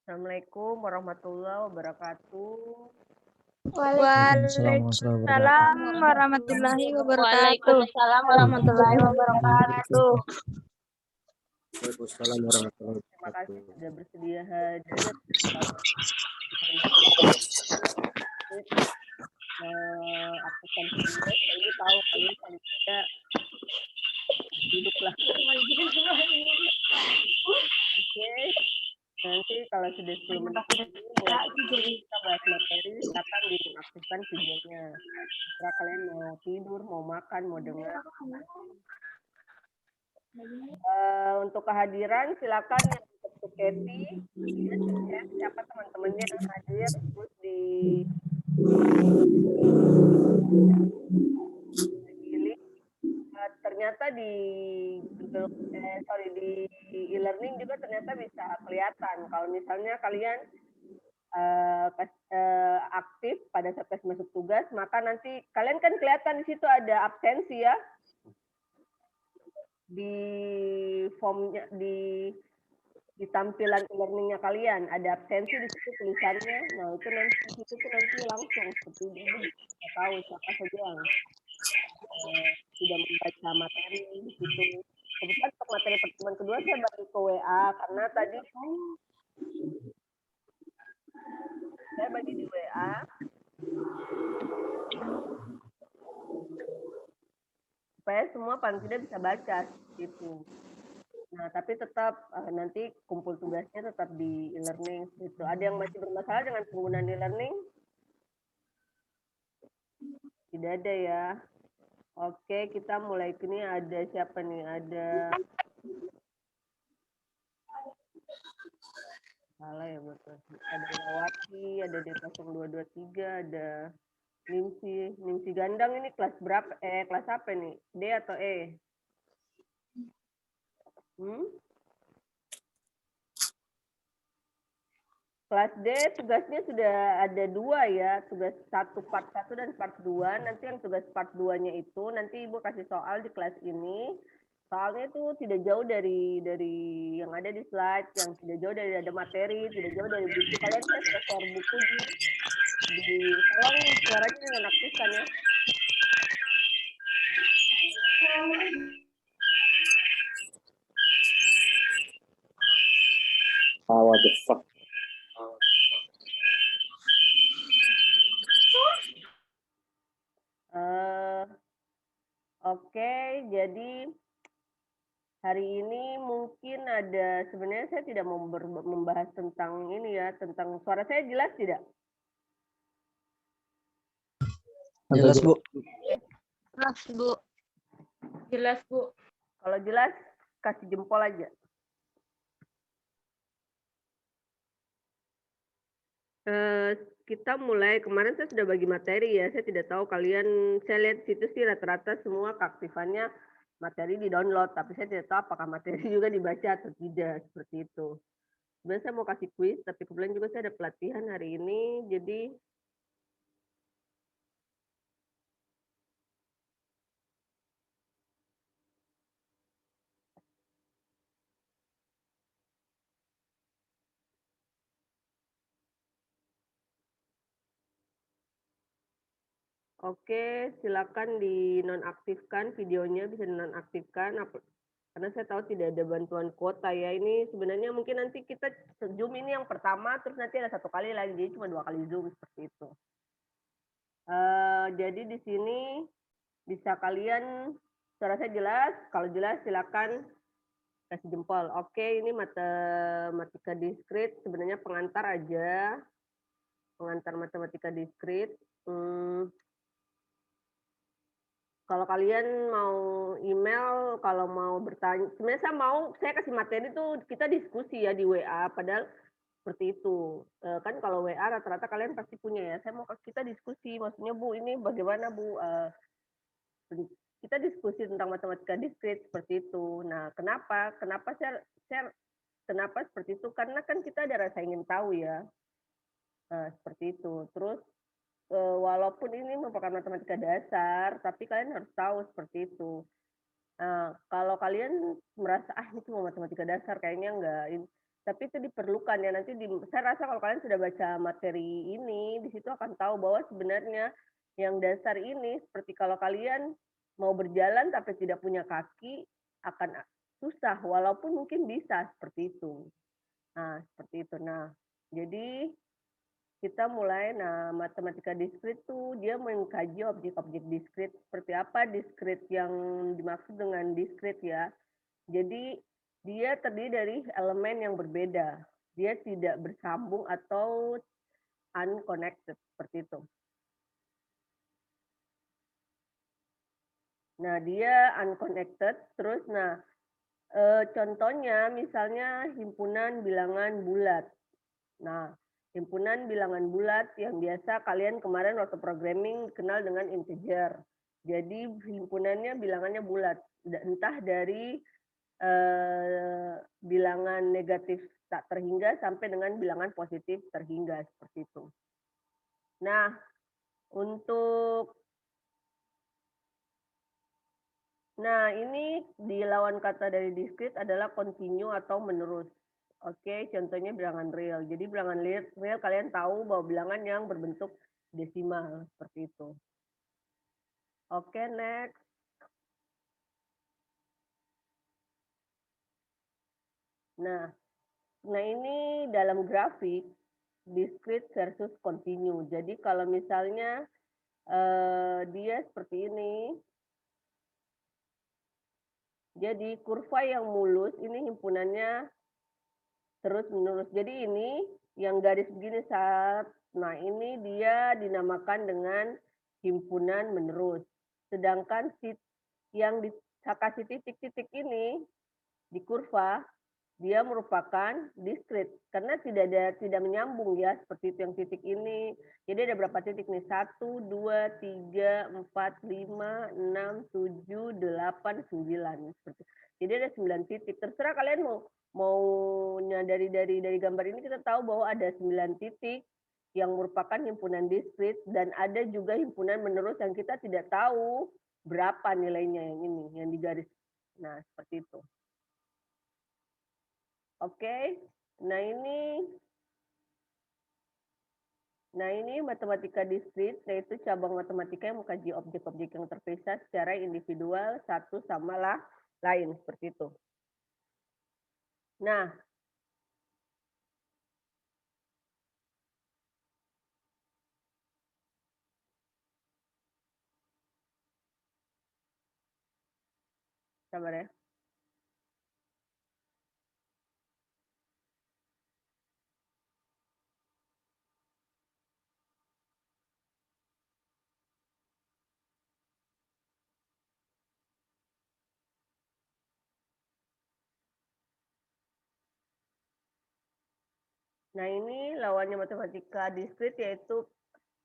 Assalamualaikum warahmatullahi wabarakatuh. Waalaikumsalam warahmatullahi wabarakatuh. Waalaikumsalam warahmatullahi wabarakatuh. Waalaikumsalam warahmatullahi Terima kasih wabarakatuh. sudah bersedia hadir. Aktifkan video. Saya ini tahu kalian paling tidak duduklah. Oke. Nanti kalau sudah 10 menit kita bahas materi, silakan dinonaktifkan videonya. Setelah kalian mau tidur, mau makan, mau dengar. Untuk kehadiran silakan yang untuk Kathy, siapa teman-temannya yang hadir, terus dipilih. Ternyata di Google, di e-learning juga ternyata bisa kelihatan kalau misalnya kalian aktif pada saat tes masuk tugas, maka nanti kalian kan kelihatan di situ ada absensi ya di formnya, di tampilan e-learningnya kalian ada absensi di situ tulisannya. Nah itu nanti di situ tuh nanti langsung seperti ini kita tahu siapa saja yang sudah membaca materi di situ. Kebetulan untuk materi pertemuan kedua saya bagi ke WA karena tadi saya bagi di WA. Supaya semua paling tidak bisa baca gitu. Nah, tapi tetap nanti kumpul tugasnya tetap di e-learning gitu. Ada yang masih bermasalah dengan penggunaan e-learning? Tidak ada ya. Oke, kita mulai ini ada siapa nih? Ada salah ya betul. Ada Lawati, ada D0223, ada Nimsi Gandang ini kelas berapa? Kelas apa nih? D atau E? Kelas D tugasnya sudah ada 2 ya, tugas 1 part 1 dan part 2. Nanti yang tugas part 2-nya itu nanti Ibu kasih soal di kelas ini. Soalnya itu tidak jauh dari yang ada di slide, yang tidak jauh dari ada materi, tidak jauh dari buku. Kalian saya sudah share buku di tolong suaranya dinonaktifkan ya. What the fuck? Oke, jadi hari ini mungkin ada, sebenarnya saya tidak mau membahas tentang ini ya, tentang suara saya jelas tidak? Jelas, Bu. Jelas, Bu. Jelas, Bu. Kalau jelas, kasih jempol aja. Kita mulai, kemarin saya sudah bagi materi ya, saya tidak tahu kalian, saya lihat situ sih rata-rata semua keaktifannya materi di-download, tapi saya tidak tahu apakah materi juga dibaca atau tidak, seperti itu. Sebenarnya saya mau kasih kuis, tapi kebetulan juga saya ada pelatihan hari ini, jadi oke, silakan dinonaktifkan videonya, bisa dinonaktifkan karena saya tahu tidak ada bantuan kuota ya. Ini sebenarnya mungkin nanti kita Zoom ini yang pertama, terus nanti ada 1 kali lagi, jadi cuma 2 kali Zoom seperti itu. Jadi di sini bisa kalian, suara saya jelas? Kalau jelas silakan kasih jempol. Oke, ini matematika diskrit, sebenarnya pengantar aja, pengantar matematika diskrit. Kalau kalian mau email, kalau mau bertanya, sebenarnya saya kasih materi tuh kita diskusi ya di WA, padahal seperti itu. Kan kalau WA rata-rata kalian pasti punya ya, saya mau kita diskusi, maksudnya Bu, ini bagaimana Bu, kita diskusi tentang matematika diskrit seperti itu. Nah, kenapa kenapa seperti itu? Karena kan kita ada rasa ingin tahu ya, seperti itu. Terus walaupun ini merupakan matematika dasar, tapi kalian harus tahu seperti itu. Nah, kalau kalian merasa ini cuma matematika dasar, kayaknya enggak, Tapi itu diperlukan ya, nanti saya rasa kalau kalian sudah baca materi ini, di situ akan tahu bahwa sebenarnya yang dasar ini, seperti kalau kalian mau berjalan tapi tidak punya kaki, akan susah, walaupun mungkin bisa seperti itu. Nah, seperti itu. Nah, jadi kita mulai, nah matematika diskrit tuh dia mengkaji objek-objek diskrit. Seperti apa diskrit yang dimaksud dengan diskrit ya. Jadi dia terdiri dari elemen yang berbeda. Dia tidak bersambung atau unconnected, seperti itu. Nah, dia unconnected, terus contohnya misalnya himpunan bilangan bulat. Nah, himpunan bilangan bulat yang biasa kalian kemarin waktu programming kenal dengan integer. Jadi himpunannya bilangannya bulat, entah dari bilangan negatif tak terhingga sampai dengan bilangan positif terhingga, seperti itu. Nah, ini di lawan kata dari diskrit adalah continue atau menerus. Oke, contohnya bilangan real. Jadi bilangan real kalian tahu bahwa bilangan yang berbentuk desimal, seperti itu. Oke, next. Nah, ini dalam grafik discrete versus continue. Jadi kalau misalnya dia seperti ini, jadi kurva yang mulus ini himpunannya terus menerus. Jadi ini yang garis begini saat, nah ini dia dinamakan dengan himpunan menerus. Sedangkan yang dikasih titik-titik ini di kurva, dia merupakan diskrit karena tidak menyambung ya, seperti itu yang titik ini. Jadi ada berapa titik nih? 1, 2, 3, 4, 5, 6, 7, 8, 9. Jadi ada 9 titik. Terserah kalian maunya dari gambar ini kita tahu bahwa ada 9 titik yang merupakan himpunan diskrit dan ada juga himpunan menerus yang kita tidak tahu berapa nilainya yang ini, yang digaris. Nah, seperti itu. Oke, nah ini matematika diskrit, yaitu cabang matematika yang mengkaji objek-objek yang terpisah secara individual satu sama lain, seperti itu. Nah, sabar ya. Nah, ini lawannya matematika diskrit yaitu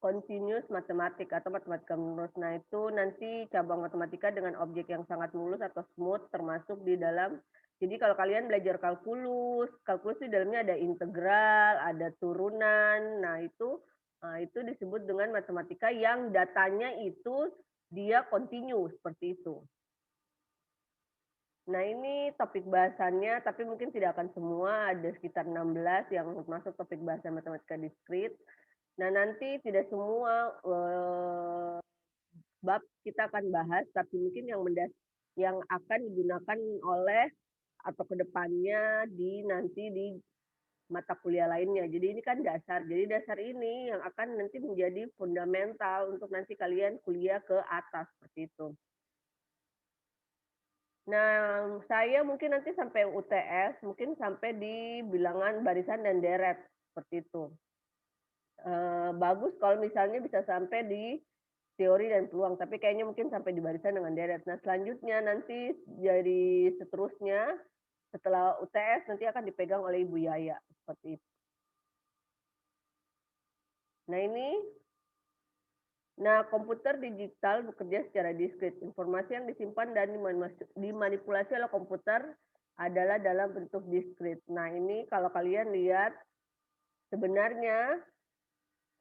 continuous matematik atau matematika mulus. Nah, itu nanti cabang matematika dengan objek yang sangat mulus atau smooth termasuk di dalam. Jadi kalau kalian belajar kalkulus di dalamnya ada integral, ada turunan. Nah, itu disebut dengan matematika yang datanya itu dia continue, seperti itu. Nah, ini topik bahasannya, tapi mungkin tidak akan semua, ada sekitar 16 yang masuk topik bahasan matematika diskrit. Nah, nanti tidak semua bab kita akan bahas, tapi mungkin yang akan digunakan oleh atau kedepannya nanti di mata kuliah lainnya. Jadi ini kan dasar. Jadi dasar ini yang akan nanti menjadi fundamental untuk nanti kalian kuliah ke atas, seperti itu. Nah, saya mungkin nanti sampai UTS, mungkin sampai di bilangan barisan dan deret, seperti itu. Bagus kalau misalnya bisa sampai di teori dan peluang, tapi kayaknya mungkin sampai di barisan dengan deret. Nah, selanjutnya nanti jadi seterusnya, setelah UTS nanti akan dipegang oleh Ibu Yaya, seperti itu. Nah, komputer digital bekerja secara diskrit. Informasi yang disimpan dan dimanipulasi oleh komputer adalah dalam bentuk diskrit. Nah, ini kalau kalian lihat, sebenarnya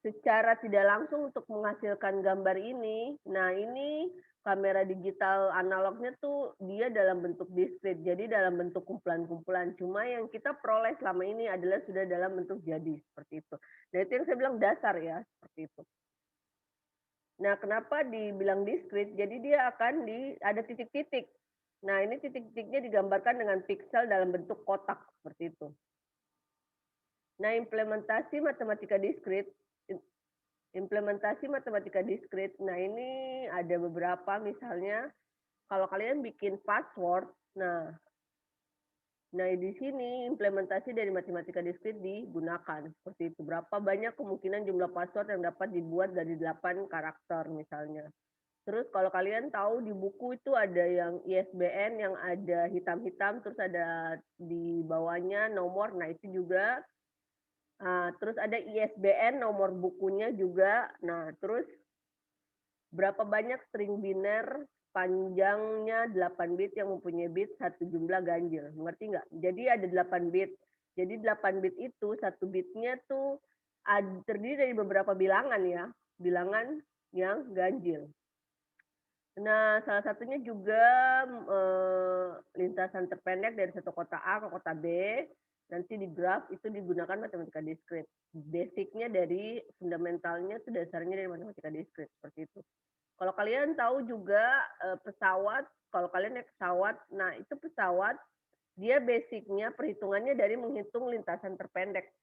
secara tidak langsung untuk menghasilkan gambar ini. Nah, ini kamera digital analognya tuh dia dalam bentuk diskrit, jadi dalam bentuk kumpulan-kumpulan. Cuma yang kita peroleh selama ini adalah sudah dalam bentuk jadi, seperti itu. Nah, itu yang saya bilang dasar ya, seperti itu. Nah, kenapa dibilang diskrit? Jadi dia akan ada titik-titik. Nah, ini titik-titiknya digambarkan dengan piksel dalam bentuk kotak, seperti itu. Nah, implementasi matematika diskrit, nah ini ada beberapa, misalnya kalau kalian bikin password, nah di sini implementasi dari matematika diskrit digunakan, seperti itu. Berapa banyak kemungkinan jumlah password yang dapat dibuat dari 8 karakter misalnya. Terus kalau kalian tahu di buku itu ada yang ISBN yang ada hitam-hitam, terus ada di bawahnya nomor, nah itu juga. Terus ada ISBN nomor bukunya juga. Nah, terus berapa banyak string biner panjangnya 8 bit yang mempunyai bit satu jumlah ganjil. Mengerti nggak? Jadi ada 8 bit. Jadi 8 bit itu satu bitnya tuh terdiri dari beberapa bilangan ya. Bilangan yang ganjil. Nah, salah satunya juga lintasan terpendek dari satu kota A ke kota B. Nanti di graf itu digunakan matematika diskrit. Basicnya dari fundamentalnya itu dasarnya dari matematika diskrit, seperti itu. Kalau kalian tahu juga pesawat, kalau kalian naik pesawat, nah itu pesawat dia basicnya perhitungannya dari menghitung lintasan terpendek,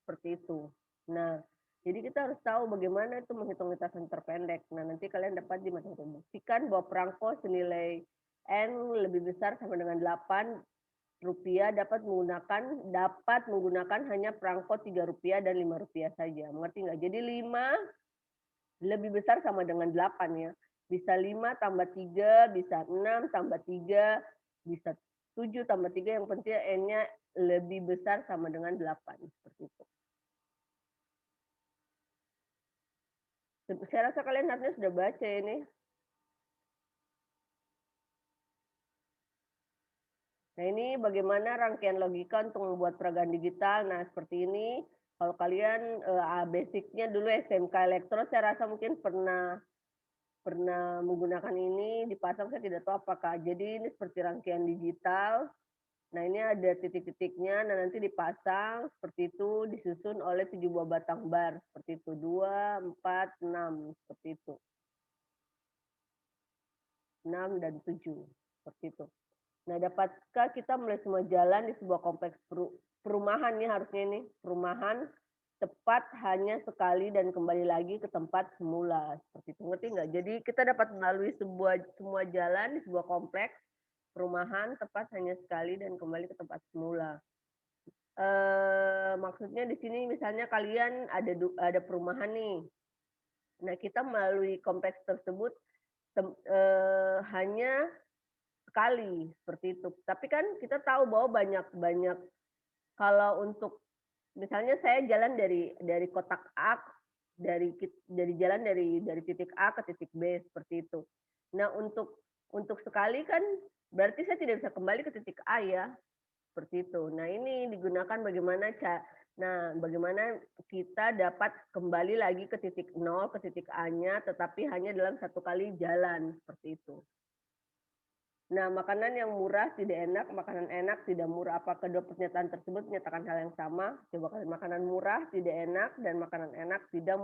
seperti itu. Nah, jadi kita harus tahu bagaimana itu menghitung lintasan terpendek. Nah, nanti kalian dapat di matematika buktikan bahwa perangko senilai N lebih besar sama dengan 8 rupiah dapat menggunakan hanya perangko 3 rupiah dan 5 rupiah saja. Mengerti nggak? Jadi 5 lebih besar sama dengan 8 ya. Bisa 5 tambah 3, bisa 6 tambah 3, bisa 7 tambah 3, yang penting N-nya lebih besar sama dengan 8. Seperti itu. Saya rasa kalian harusnya sudah baca ini. Nah, ini bagaimana rangkaian logika untuk membuat peragaan digital. Nah, seperti ini. Kalau kalian basicnya dulu SMK Elektro, saya rasa mungkin pernah menggunakan ini dipasang, saya tidak tahu apakah. Jadi ini seperti rangkaian digital. Nah, ini ada titik-titiknya. Nah, nanti dipasang seperti itu, disusun oleh 7 buah batang bar. Seperti itu, 2, 4, 6. Seperti itu. 6 dan 7. Seperti itu. Nah, dapatkah kita melihat semua jalan di sebuah kompleks perumahan ya, harusnya ini perumahan tepat hanya sekali dan kembali lagi ke tempat semula, seperti itu. Ngerti nggak? Jadi kita dapat melalui semua jalan di sebuah kompleks perumahan tepat hanya sekali dan kembali ke tempat semula. Maksudnya di sini misalnya kalian ada perumahan nih. Nah, kita melalui kompleks tersebut hanya sekali, seperti itu. Tapi kan kita tahu bahwa banyak kalau untuk misalnya saya jalan dari kotak A, dari jalan dari titik A ke titik B, seperti itu. Nah, untuk sekali kan berarti saya tidak bisa kembali ke titik A ya, seperti itu. Nah, ini digunakan bagaimana kita dapat kembali lagi ke titik 0, ke titik A-nya, tetapi hanya dalam satu kali jalan, seperti itu. Nah, makanan yang murah tidak enak, makanan enak tidak murah. Apakah kedua pernyataan tersebut menyatakan hal yang sama? Coba kalian, makanan murah tidak enak dan makanan enak tidak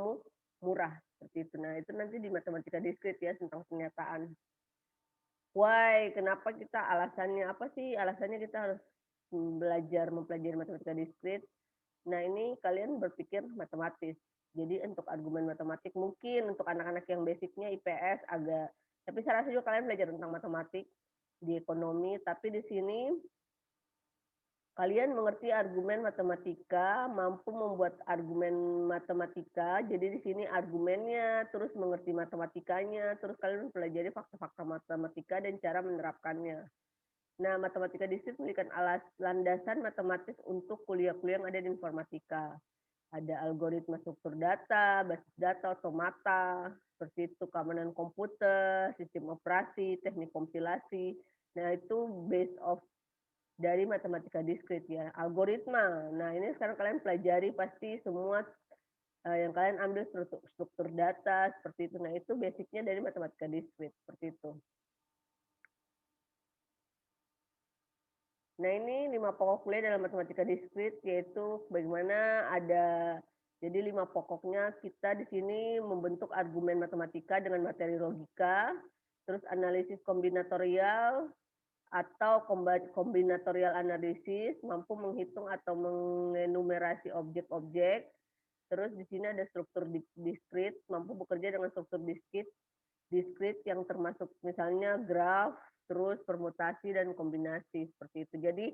murah. Seperti itu. Nah, itu nanti di matematika diskrit ya, tentang pernyataan. Why? Kenapa kita, alasannya apa sih? Alasannya kita harus mempelajari matematika diskrit. Nah, ini kalian berpikir matematis. Jadi untuk argumen matematik, mungkin untuk anak-anak yang basicnya IPS agak, tapi saya rasa juga kalian belajar tentang matematik di ekonomi, tapi di sini kalian mengerti argumen matematika, mampu membuat argumen matematika, jadi di sini argumennya, terus mengerti matematikanya, terus kalian pelajari fakta-fakta matematika dan cara menerapkannya. Nah, matematika diskrit memberikan landasan matematis untuk kuliah-kuliah yang ada di informatika. Ada algoritma struktur data, basis data, otomata, seperti itu, keamanan komputer, sistem operasi, teknik kompilasi. Nah, itu base of dari matematika diskrit ya. Algoritma. Nah, ini sekarang kalian pelajari pasti semua yang kalian ambil struktur data seperti itu. Nah, itu basicnya dari matematika discrete seperti itu. Nah, ini 5 pokok kuliah dalam matematika discrete, yaitu bagaimana jadi 5 pokoknya kita di sini membentuk argumen matematika dengan materi logika, terus analisis kombinatorial atau kombinatorial analisis, mampu menghitung atau mengenumerasi objek-objek. Terus di sini ada struktur discrete, mampu bekerja dengan struktur discrete yang termasuk misalnya graf, terus permutasi dan kombinasi seperti itu. Jadi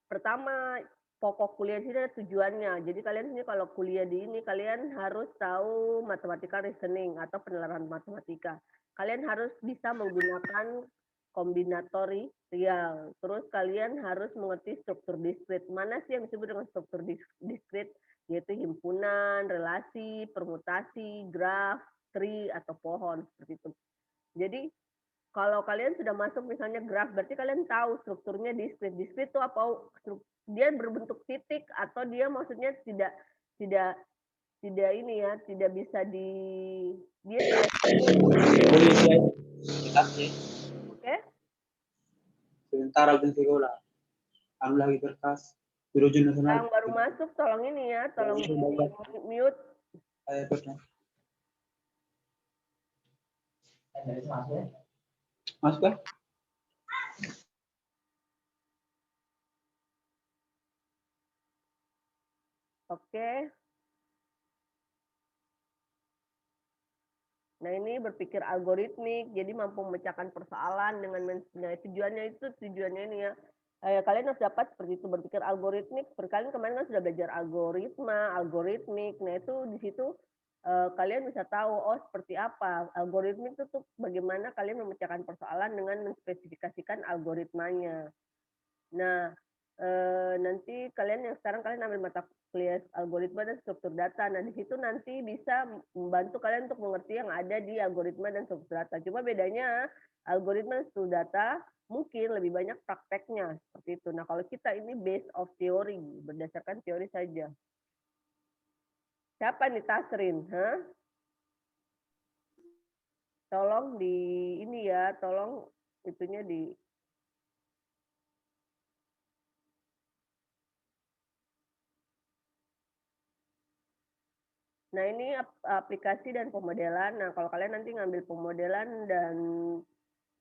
pertama pokok kuliah di sini ada tujuannya. Jadi kalian ini kalau kuliah di ini kalian harus tahu matematika reasoning atau penilaian matematika. Kalian harus bisa menggunakan kombinatori real. Terus kalian harus mengerti struktur discrete. Mana sih yang disebut dengan struktur discrete? Yaitu himpunan, relasi, permutasi, graf, tree atau pohon seperti itu. Jadi kalau kalian sudah masuk misalnya graf, berarti kalian tahu strukturnya discrete. Discrete itu apa? Dia berbentuk titik atau dia maksudnya tidak ini ya, tidak bisa dia tidak. Oke. Sebentar aku sekolah. Kamu lagi berkas. Yang baru masuk tolong ini ya, tolong mute. Masuk kan? Oke. Nah, ini berpikir algoritmik, jadi mampu memecahkan persoalan dengan tujuannya ini ya. Kalian harus dapat seperti itu, berpikir algoritmik. Seperti kalian kemarin kan sudah belajar algoritmik. Nah, itu di situ kalian bisa tahu, oh seperti apa. Algoritmik itu tuh bagaimana kalian memecahkan persoalan dengan menspesifikasikan algoritmanya. Nah, nanti kalian ambil mata kuliah algoritma dan struktur data. Nah, di situ nanti bisa membantu kalian untuk mengerti yang ada di algoritma dan struktur data. Cuma bedanya algoritma dan struktur data mungkin lebih banyak prakteknya seperti itu. Nah, kalau kita ini based of theory, berdasarkan teori saja. Siapa nih Tasrin? Hah? Tolong di ini ya, tolong itunya di. Nah, ini aplikasi dan pemodelan. Nah, kalau kalian nanti ngambil pemodelan dan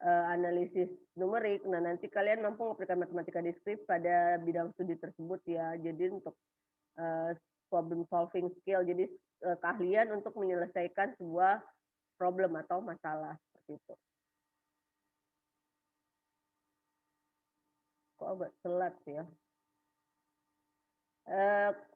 analisis numerik, nah nanti kalian mampu mengaplikasikan matematika discrete pada bidang studi tersebut ya. Jadi untuk problem solving skill, jadi keahlian untuk menyelesaikan sebuah problem atau masalah seperti itu. Kok agak telat ya?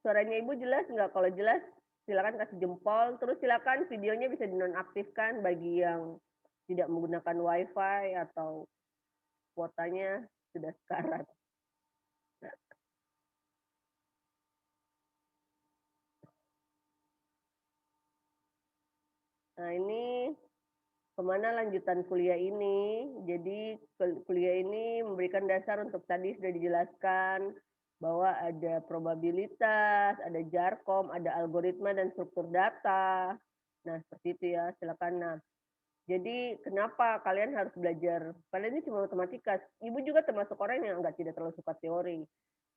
Suaranya Ibu jelas nggak? Kalau jelas silakan kasih jempol. Terus silakan videonya bisa dinonaktifkan bagi yang tidak menggunakan WiFi atau kuotanya sudah sekarat. Nah, ini kemana lanjutan kuliah ini? Jadi kuliah ini memberikan dasar untuk tadi sudah dijelaskan bahwa ada probabilitas, ada jarkom, ada algoritma dan struktur data. Nah, seperti itu ya, silakan. Nah, jadi kenapa kalian harus belajar? Kalian ini cuma matematika. Ibu juga termasuk orang yang tidak terlalu suka teori.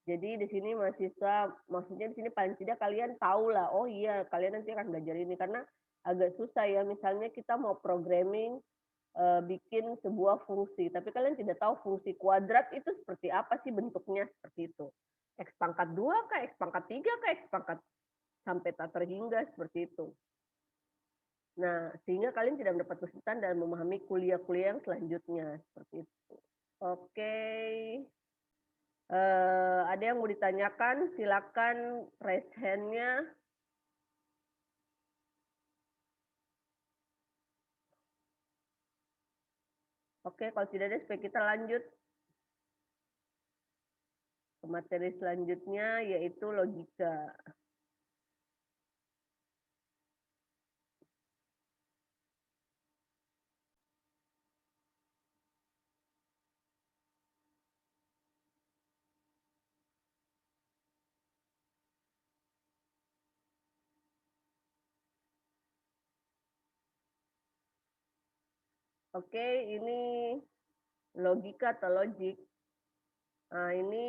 Jadi di sini mahasiswa, maksudnya di sini paling tidak kalian tahu lah, oh iya kalian nanti akan belajar ini karena agak susah ya. Misalnya kita mau programming, bikin sebuah fungsi, tapi kalian tidak tahu fungsi kuadrat itu seperti apa sih bentuknya seperti itu. X pangkat 2 kah, X pangkat 3 kah, X pangkat sampai tak terhingga seperti itu. Nah, sehingga kalian tidak mendapat kesulitan dalam memahami kuliah-kuliah yang selanjutnya seperti itu. Oke. Ada yang mau ditanyakan? Silakan raise hand-nya. Oke, kalau tidak ada, supaya kita lanjut ke materi selanjutnya, yaitu logika. Oke, ini logika atau logik. Nah, ini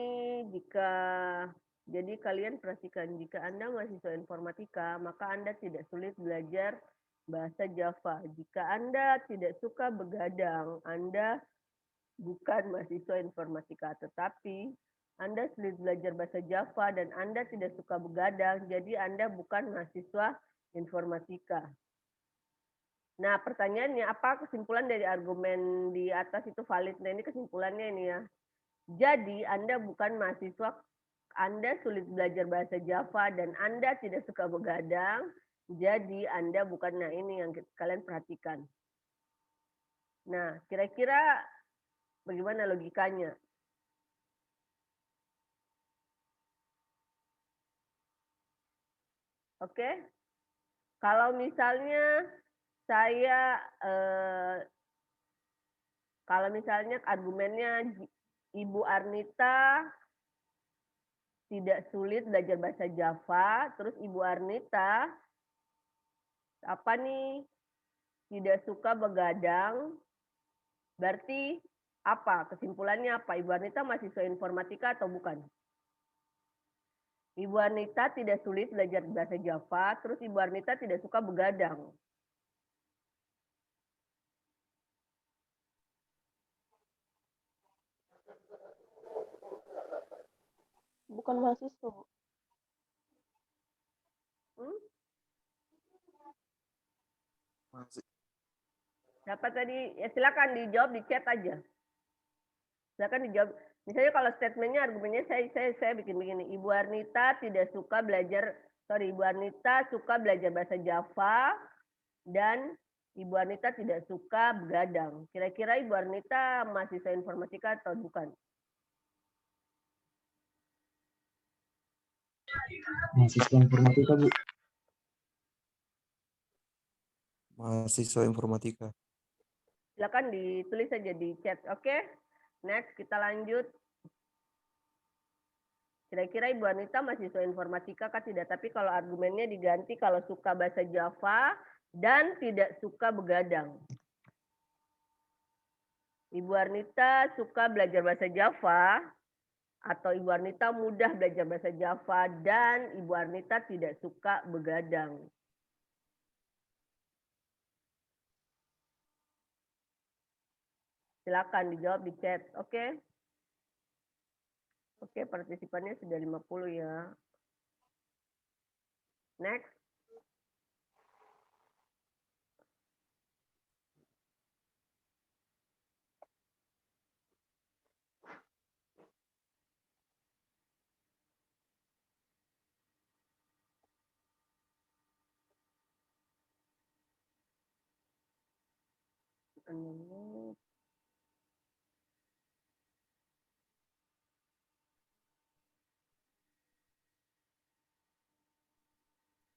jadi kalian perhatikan, jika Anda mahasiswa informatika, maka Anda tidak sulit belajar bahasa Java. Jika Anda tidak suka begadang, Anda bukan mahasiswa informatika, tetapi Anda sulit belajar bahasa Java dan Anda tidak suka begadang, jadi Anda bukan mahasiswa informatika. Nah, pertanyaannya, apa kesimpulan dari argumen di atas itu valid? Nah, ini kesimpulannya ini ya. Jadi, Anda bukan mahasiswa, Anda sulit belajar bahasa Java, dan Anda tidak suka begadang, jadi Anda bukan, nah ini yang kalian perhatikan. Nah, kira-kira bagaimana logikanya? Oke? Kalau misalnya kalau misalnya argumennya Ibu Arnita tidak sulit belajar bahasa Java, terus Ibu Arnita apa nih? Tidak suka begadang, berarti apa? Kesimpulannya apa? Ibu Arnita mahasiswa informatika atau bukan? Ibu Arnita tidak sulit belajar bahasa Java, terus Ibu Arnita tidak suka begadang. Bukan mahasiswa, Bu. Siapa tadi? Ya silakan dijawab di chat aja. Silakan dijawab. Misalnya kalau statementnya, argumennya saya bikin begini. Ibu Arnita tidak suka belajar, Ibu Arnita suka belajar bahasa Java dan Ibu Arnita tidak suka begadang. Kira-kira Ibu Arnita mahasiswa informatika atau bukan? Mahasiswa informatika, Bu. Mahasiswa informatika. Silakan ditulis saja di chat. Oke? Next, kita lanjut. Kira-kira Ibu Anita mahasiswa informatika kah tidak? Tapi kalau argumennya diganti kalau suka bahasa Java dan tidak suka begadang. Ibu Arnita suka belajar bahasa Java atau Ibu Arnita mudah belajar bahasa Java dan Ibu Arnita tidak suka begadang. Silakan dijawab di chat, oke? Oke, partisipannya sudah 50 ya. Next.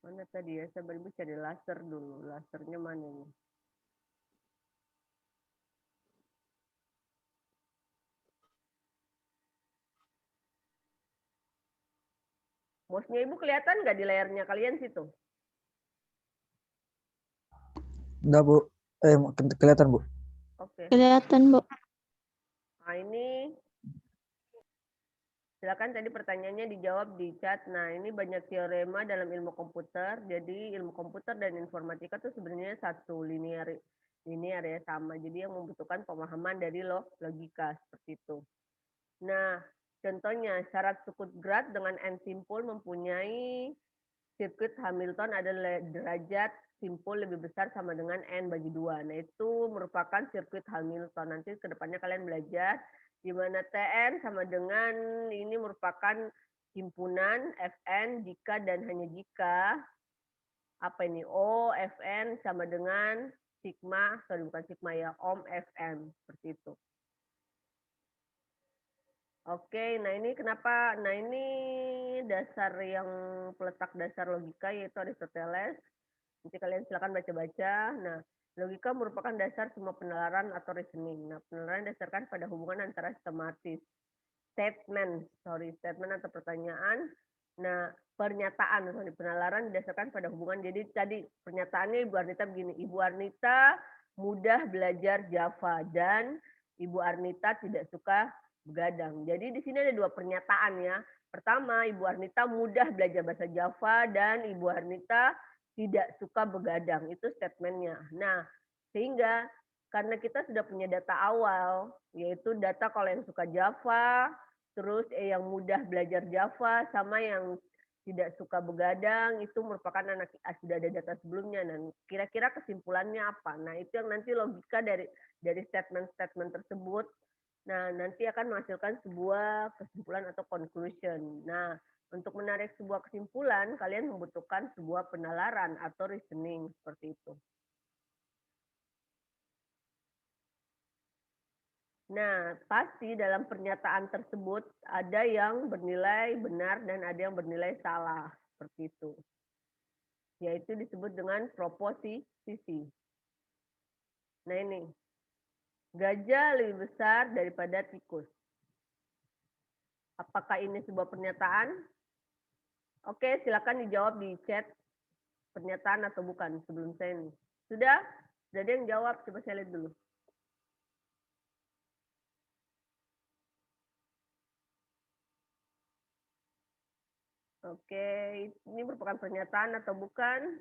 Mana tadi ya? Saya baru cari laser dulu. Lasernya mana nih? Mouse-nya Ibu kelihatan nggak di layarnya kalian situ? Enggak, Bu. Kelihatan, Bu. Oke. Kelihatan, Bu. Nah, ini silakan tadi pertanyaannya dijawab di chat. Nah, ini banyak teorema dalam ilmu komputer. Jadi ilmu komputer dan informatika itu sebenarnya satu linear ya, sama. Jadi yang membutuhkan pemahaman dari logika seperti itu. Nah, contohnya syarat Stuttgart dengan n simpul mempunyai sirkuit Hamilton adalah derajat simpul lebih besar sama dengan n bagi 2. Nah, itu merupakan sirkuit Hamilton. Nanti kedepannya kalian belajar di mana Tn sama dengan ini merupakan himpunan Fn jika dan hanya jika apa ini O Fn sama dengan sigma, bukan sigma ya, Ohm Fn, seperti itu. Oke, nah ini kenapa? Nah ini dasar yang peletak dasar logika yaitu Aristoteles. Nanti kalian silakan baca-baca. Nah, logika merupakan dasar semua penalaran atau reasoning. Nah, penalaran didasarkan pada hubungan antara sistematis. Statement atau pertanyaan. Nah, pernyataan, penalaran didasarkan pada hubungan. Jadi tadi pernyataannya Ibu Arnita begini. Ibu Arnita mudah belajar Java dan Ibu Arnita tidak suka begadang. Jadi di sini ada dua pernyataan ya. Pertama, Ibu Arnita mudah belajar bahasa Java dan Ibu Arnita tidak suka begadang. Itu statementnya. Nah, sehingga karena kita sudah punya data awal, yaitu data kalau yang suka Java, terus yang mudah belajar Java, sama yang tidak suka begadang, itu merupakan anak sudah ada data sebelumnya. Dan kira-kira kesimpulannya apa? Nah, itu yang nanti logika dari statement-statement tersebut. Nah, nanti akan menghasilkan sebuah kesimpulan atau conclusion. Nah, untuk menarik sebuah kesimpulan, kalian membutuhkan sebuah penalaran atau reasoning seperti itu. Nah, pasti dalam pernyataan tersebut ada yang bernilai benar dan ada yang bernilai salah, seperti itu. Yaitu disebut dengan proposisi. Nah ini, gajah lebih besar daripada tikus. Apakah ini sebuah pernyataan? Oke, silakan dijawab di chat pernyataan atau bukan sebelum saya ini. Sudah? Sudah ada yang jawab? Coba saya lihat dulu. Oke, ini merupakan pernyataan atau bukan?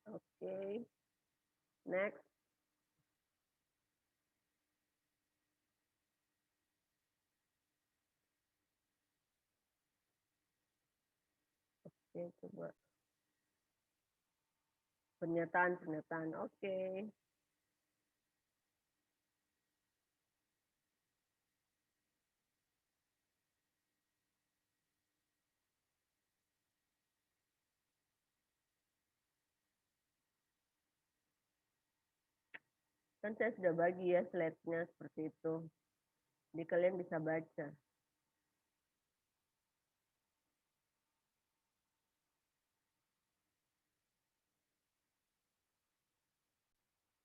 Oke, next. Oke, coba. Pernyataan. Oke. Kan saya sudah bagi ya slide-nya seperti itu. Jadi kalian bisa baca.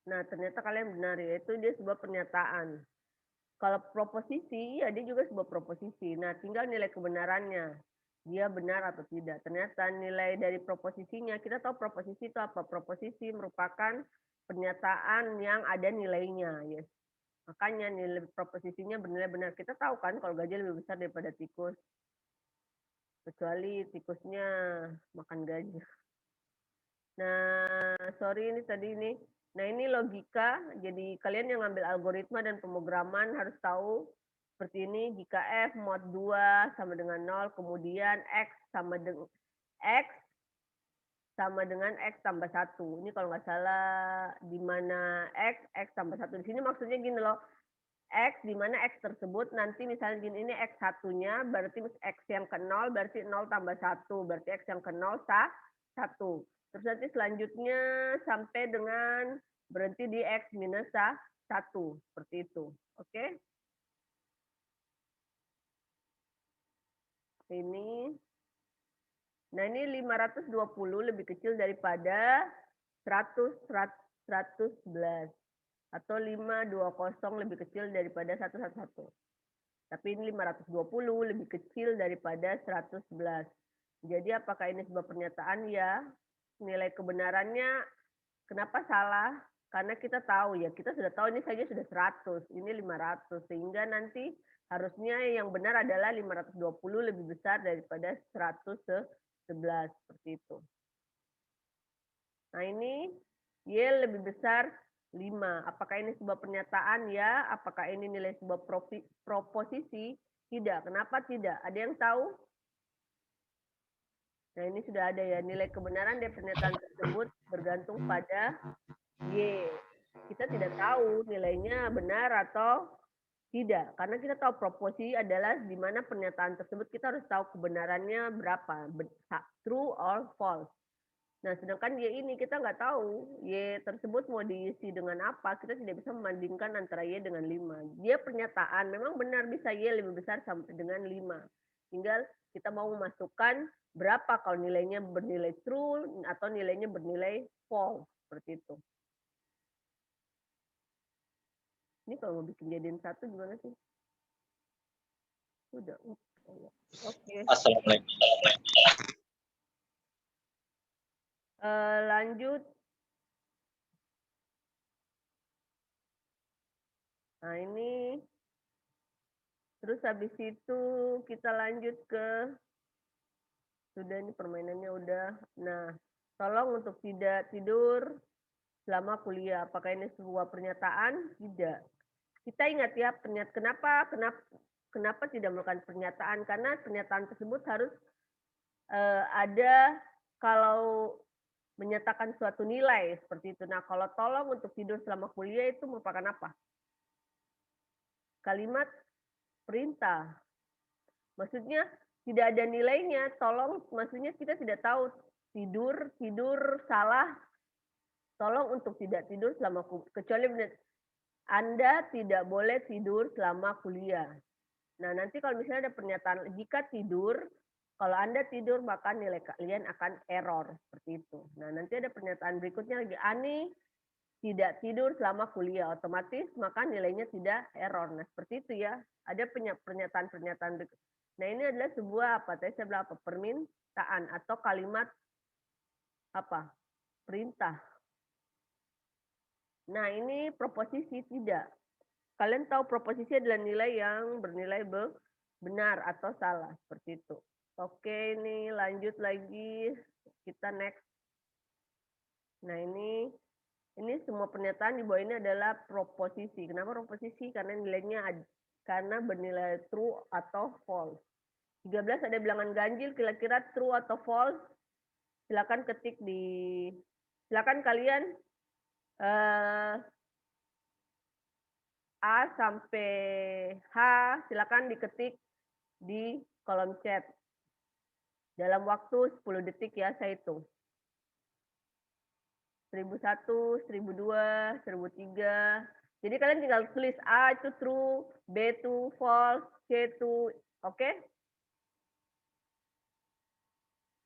Nah, ternyata kalian benar, yaitu dia sebuah pernyataan. Kalau proposisi, ya dia juga sebuah proposisi. Nah, tinggal nilai kebenarannya. Dia benar atau tidak. Ternyata nilai dari proposisinya, kita tahu proposisi itu apa? Proposisi merupakan pernyataan yang ada nilainya. Yes. Makanya nilai proposisinya bernilai benar. Kita tahu kan kalau gajah lebih besar daripada tikus. Kecuali tikusnya makan gajah. Nah, sorry ini tadi ini. Nah, ini logika. Jadi kalian yang ngambil algoritma dan pemrograman harus tahu seperti ini. Jika F mod 2 sama dengan 0, kemudian X sama dengan X tambah 1. Ini kalau nggak salah di mana X tambah 1. Di sini maksudnya gini loh. X di mana X tersebut nanti misalnya gini, ini X satunya berarti X yang ke 0 berarti 0 tambah 1. Berarti X yang ke 0 1. Terus nanti selanjutnya sampai dengan berhenti di X minus 1. Seperti itu. Oke. Ini. Nah ini 520 lebih kecil daripada 111. Atau 520 lebih kecil daripada 111. Tapi ini 520 lebih kecil daripada 111. Jadi apakah ini sebuah pernyataan? Ya. Nilai kebenarannya kenapa salah? Karena kita tahu ya, kita sudah tahu ini saja sudah 100, ini 500. Sehingga nanti harusnya yang benar adalah 520 lebih besar daripada 111. Seperti itu. Nah ini Y lebih besar 5. Apakah ini sebuah pernyataan? Ya. Apakah ini nilai sebuah proposisi? Tidak. Kenapa tidak? Ada yang tahu? Nah ini sudah ada ya. Nilai kebenaran dari pernyataan tersebut bergantung pada Y. Kita tidak tahu nilainya benar atau tidak. Karena kita tahu proposisi adalah di mana pernyataan tersebut kita harus tahu kebenarannya berapa. True or false. Nah, sedangkan Y ini kita nggak tahu. Y tersebut mau diisi dengan apa. Kita tidak bisa membandingkan antara Y dengan 5. Dia pernyataan. Memang benar bisa Y lebih besar sampai dengan 5. Tinggal kita mau memasukkan berapa kalau nilainya bernilai true atau nilainya bernilai false. Seperti itu. Ini kalau mau bikin jadiin 1 gimana sih? Udah. Oke. Assalamualaikum. Lanjut. Nah, ini. Terus habis itu kita lanjut ke, sudah ini permainannya udah. Nah, tolong untuk tidak tidur selama kuliah. Apakah ini sebuah pernyataan? Tidak. Kita ingat ya, kenapa tidak melakukan pernyataan? Karena pernyataan tersebut harus ada kalau menyatakan suatu nilai seperti itu. Nah, kalau tolong untuk tidur selama kuliah itu merupakan apa? Kalimat perintah. Maksudnya tidak ada nilainya. Tolong, maksudnya kita tidak tahu tidur salah. Tolong untuk tidak tidur selama kuliah. Kecuali Anda tidak boleh tidur selama kuliah. Nah, nanti kalau misalnya ada pernyataan jika tidur, kalau Anda tidur maka nilai kalian akan error seperti itu. Nah, nanti ada pernyataan berikutnya lagi, Ani tidak tidur selama kuliah, otomatis maka nilainya tidak error. Nah, seperti itu ya. Ada pernyataan-pernyataan berikut. Nah, ini adalah sebuah apa? Tadi saya bilang apa? Permintaan atau kalimat apa? Perintah. Nah, ini proposisi tidak. Kalian tahu proposisi adalah nilai yang bernilai benar atau salah seperti itu. Oke, ini lanjut lagi. Kita next. Nah, ini semua pernyataan di bawah ini adalah proposisi. Kenapa proposisi? Karena nilainya karena bernilai true atau false. 13 ada bilangan ganjil, kira-kira true atau false? Silakan ketik silakan kalian A sampai H, silakan diketik di kolom chat. Dalam waktu 10 detik ya, saya hitung. 1001, 1002, 1003. Jadi kalian tinggal tulis A itu true, B itu false, C itu oke?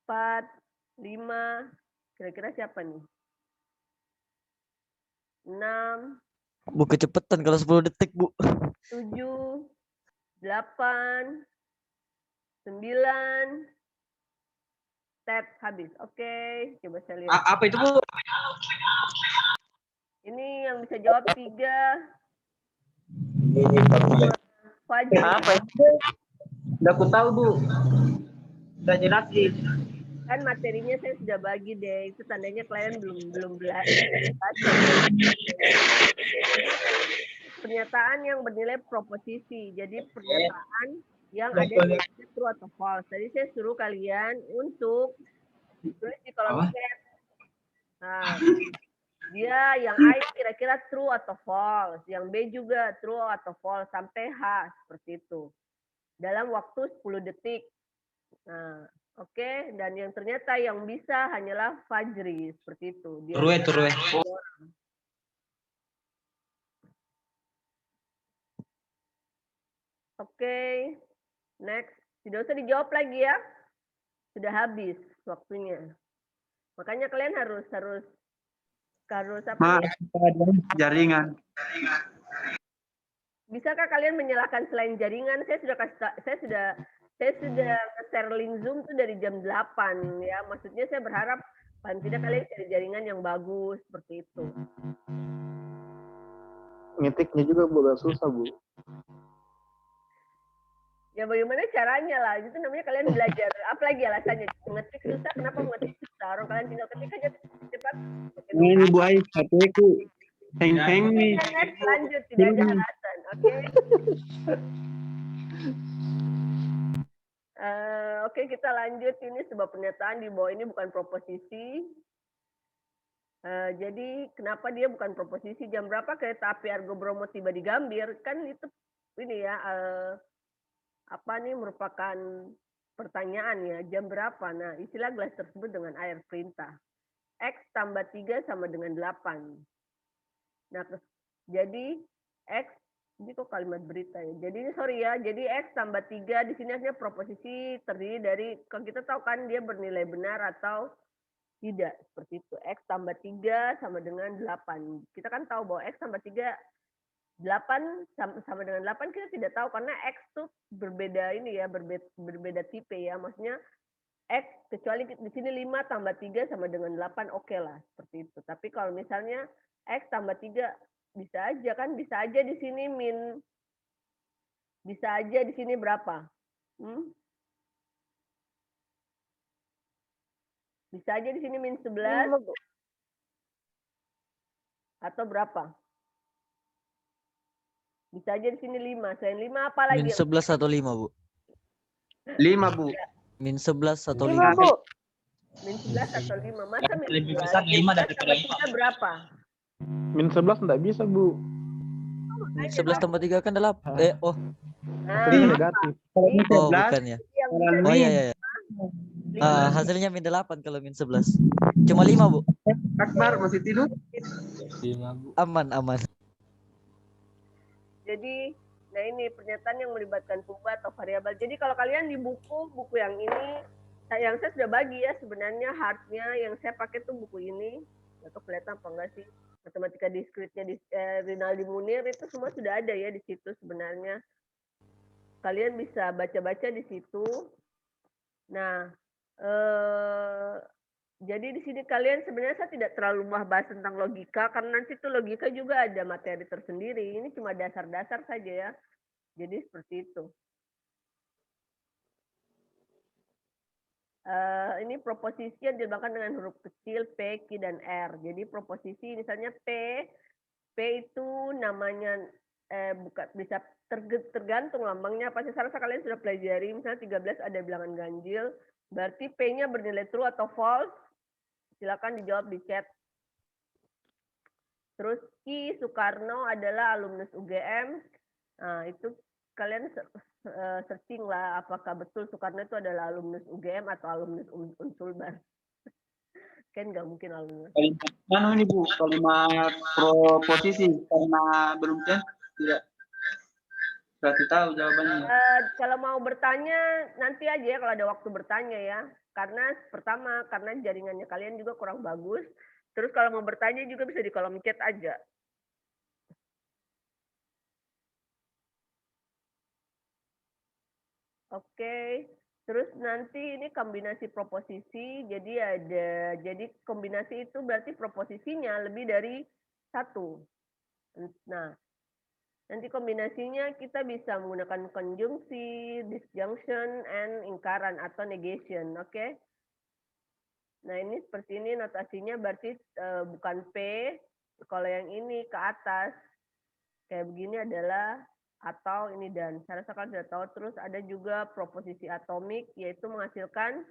4, 5, kira-kira siapa nih? 6, Bu, kecepatan kalau 10 detik, Bu. 7, 8, 9, tet habis. Oke, coba saya lihat. Apa itu, Bu? Ini yang bisa jawab 3. Fajri. Apa itu? Udah aku tahu, Bu. Udah jelasin. Kan materinya saya sudah bagi deh. Itu tandanya kalian belum belajar. Pernyataan yang bernilai proposisi. Jadi pernyataan yang ada di true atau false. Tadi saya suruh kalian untuk tulis di kolom chat. Nah, dia yang A kira-kira true atau false, yang B juga true atau false sampai H seperti itu. Dalam waktu 10 detik. Nah, oke, dan yang ternyata yang bisa hanyalah Fajri seperti itu. Dia True. Oke, next. Tidak usah dijawab lagi ya. Sudah habis waktunya. Makanya kalian harus apa? Jaringan. Bisakah kalian menyalakan selain jaringan? Saya sudah nge-share link Zoom tuh dari jam 8 ya. Maksudnya saya berharap paling tidak kalian cari jaringan yang bagus seperti itu. Ngetiknya juga agak susah, Bu. Ya bagaimana caranya lah, itu namanya kalian belajar. Apalagi alasannya ngetik susah, kenapa ngetik susah? Orang kalian tinggal ketik aja cepat. Ini Bu Ais, HP-ku hang nih. Next, lanjut, tidak ada alasan, oke? Oke, kita lanjut. Ini sebuah pernyataan di bawah ini bukan proposisi. Jadi kenapa dia bukan proposisi? Jam berapa kereta api Argo Bromo tiba di Gambir? Kan itu ini ya. Apa nih merupakan pertanyaan ya, jam berapa? Nah, istilah gelas tersebut dengan air perintah. X tambah 3 sama dengan 8. Nah, jadi X, ini kok kalimat berita ya. Jadi sorry ya, jadi X tambah 3 di sini artinya proposisi terdiri dari, kalau kita tahu kan dia bernilai benar atau tidak, seperti itu. X tambah 3 sama dengan 8. Kita kan tahu bahwa X tambah 3 8 sama dengan 8 kita tidak tahu karena X tuh berbeda ini ya, berbeda tipe ya. Maksudnya X kecuali di sini 5 tambah 3 sama dengan 8 oke lah seperti itu. Tapi kalau misalnya X tambah 3 bisa aja kan, bisa aja di sini bisa aja di sini berapa? Bisa aja di sini -11 atau berapa? Bisa aja di sini 5. Selain 5 apa lagi? -11 atau 5, Bu? 5, Bu. -11 atau 5, 5. Bu. -11 atau 5. Masa Lebih -11? besar 5 daripada 5. Kita berapa? -11 enggak bisa, Bu. -11 tambah 3 kan 8. Oh. Nah, Hasilnya negatif. Kalau Ini Oh, 11, bukan ya. yang kalau bisa Oh iya, min. iya. Hasilnya -8 kalau -11. Cuma 5, Bu. Akbar masih tidur? Aman, aman. Jadi, nah ini pernyataan yang melibatkan sumber atau variabel. Jadi kalau kalian di buku yang ini, yang saya sudah bagi ya sebenarnya hardnya yang saya pakai tuh buku ini. Atau kelihatan apa enggak sih? Matematika diskritnya di Rinaldi Munir itu semua sudah ada ya di situ sebenarnya. Kalian bisa baca-baca di situ. Nah, jadi di sini kalian sebenarnya saya tidak terlalu bahas tentang logika karena nanti tuh logika juga ada materi tersendiri. Ini cuma dasar-dasar saja ya. Jadi seperti itu. Ini proposisi yang dilambangkan dengan huruf kecil P, Q, dan R. Jadi proposisi misalnya P itu namanya bukan bisa tergantung lambangnya apa. Saya rasa kalian sudah pelajari. Misalnya 13 ada bilangan ganjil, berarti P-nya bernilai true atau false. Silakan dijawab di chat. Terus Ki Soekarno adalah alumnus UGM. Nah, itu kalian searching lah apakah betul Soekarno itu adalah alumnus UGM atau alumnus Unsulbar. Kan nggak mungkin alumnus. Mana ini, Bu? Kalimat proposisi karena belum tidak berarti tahu jawabannya. Kalau mau bertanya nanti aja ya kalau ada waktu bertanya ya. Karena pertama karena jaringannya kalian juga kurang bagus. Terus kalau mau bertanya juga bisa di kolom chat aja. Oke. Terus nanti ini kombinasi proposisi. Jadi kombinasi itu berarti proposisinya lebih dari satu. Nah, nanti kombinasinya kita bisa menggunakan konjungsi, disjunction, and ingkaran atau negation, oke? Nah ini seperti ini notasinya berarti bukan P. Kalau yang ini ke atas kayak begini adalah atau ini dan. Saya rasa kalian sudah tahu. Terus ada juga proposisi atomik yaitu menghasilkan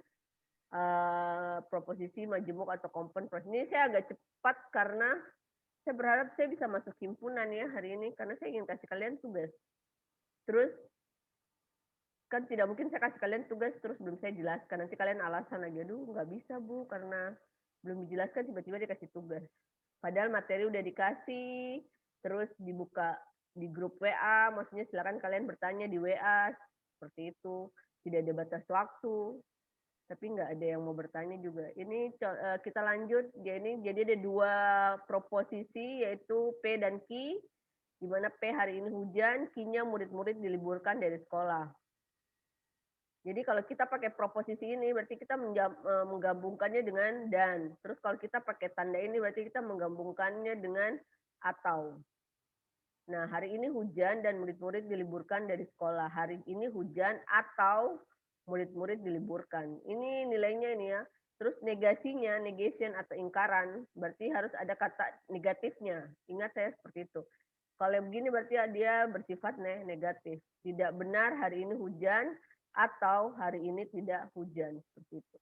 proposisi majemuk atau compound. Ini saya agak cepat karena saya berharap saya bisa masuk himpunan ya hari ini karena saya ingin kasih kalian tugas. Terus kan tidak mungkin saya kasih kalian tugas terus belum saya jelaskan. Nanti kalian alasan lagi, aduh nggak bisa Bu karena belum dijelaskan tiba-tiba dikasih tugas. Padahal materi udah dikasih, terus dibuka di grup WA, maksudnya silakan kalian bertanya di WA seperti itu. Tidak ada batas waktu. Tapi nggak ada yang mau bertanya juga. Ini kita lanjut. Jadi ada dua proposisi yaitu P dan Q. Di mana P hari ini hujan, Q-nya murid-murid diliburkan dari sekolah. Jadi kalau kita pakai proposisi ini berarti kita menggabungkannya dengan dan. Terus kalau kita pakai tanda ini berarti kita menggabungkannya dengan atau. Nah, hari ini hujan dan murid-murid diliburkan dari sekolah. Hari ini hujan atau murid-murid diliburkan. Ini nilainya ini ya. Terus negasinya, negation atau ingkaran, berarti harus ada kata negatifnya. Ingat saya seperti itu. Kalau begini berarti dia bersifat negatif. Tidak benar hari ini hujan atau hari ini tidak hujan. Seperti itu.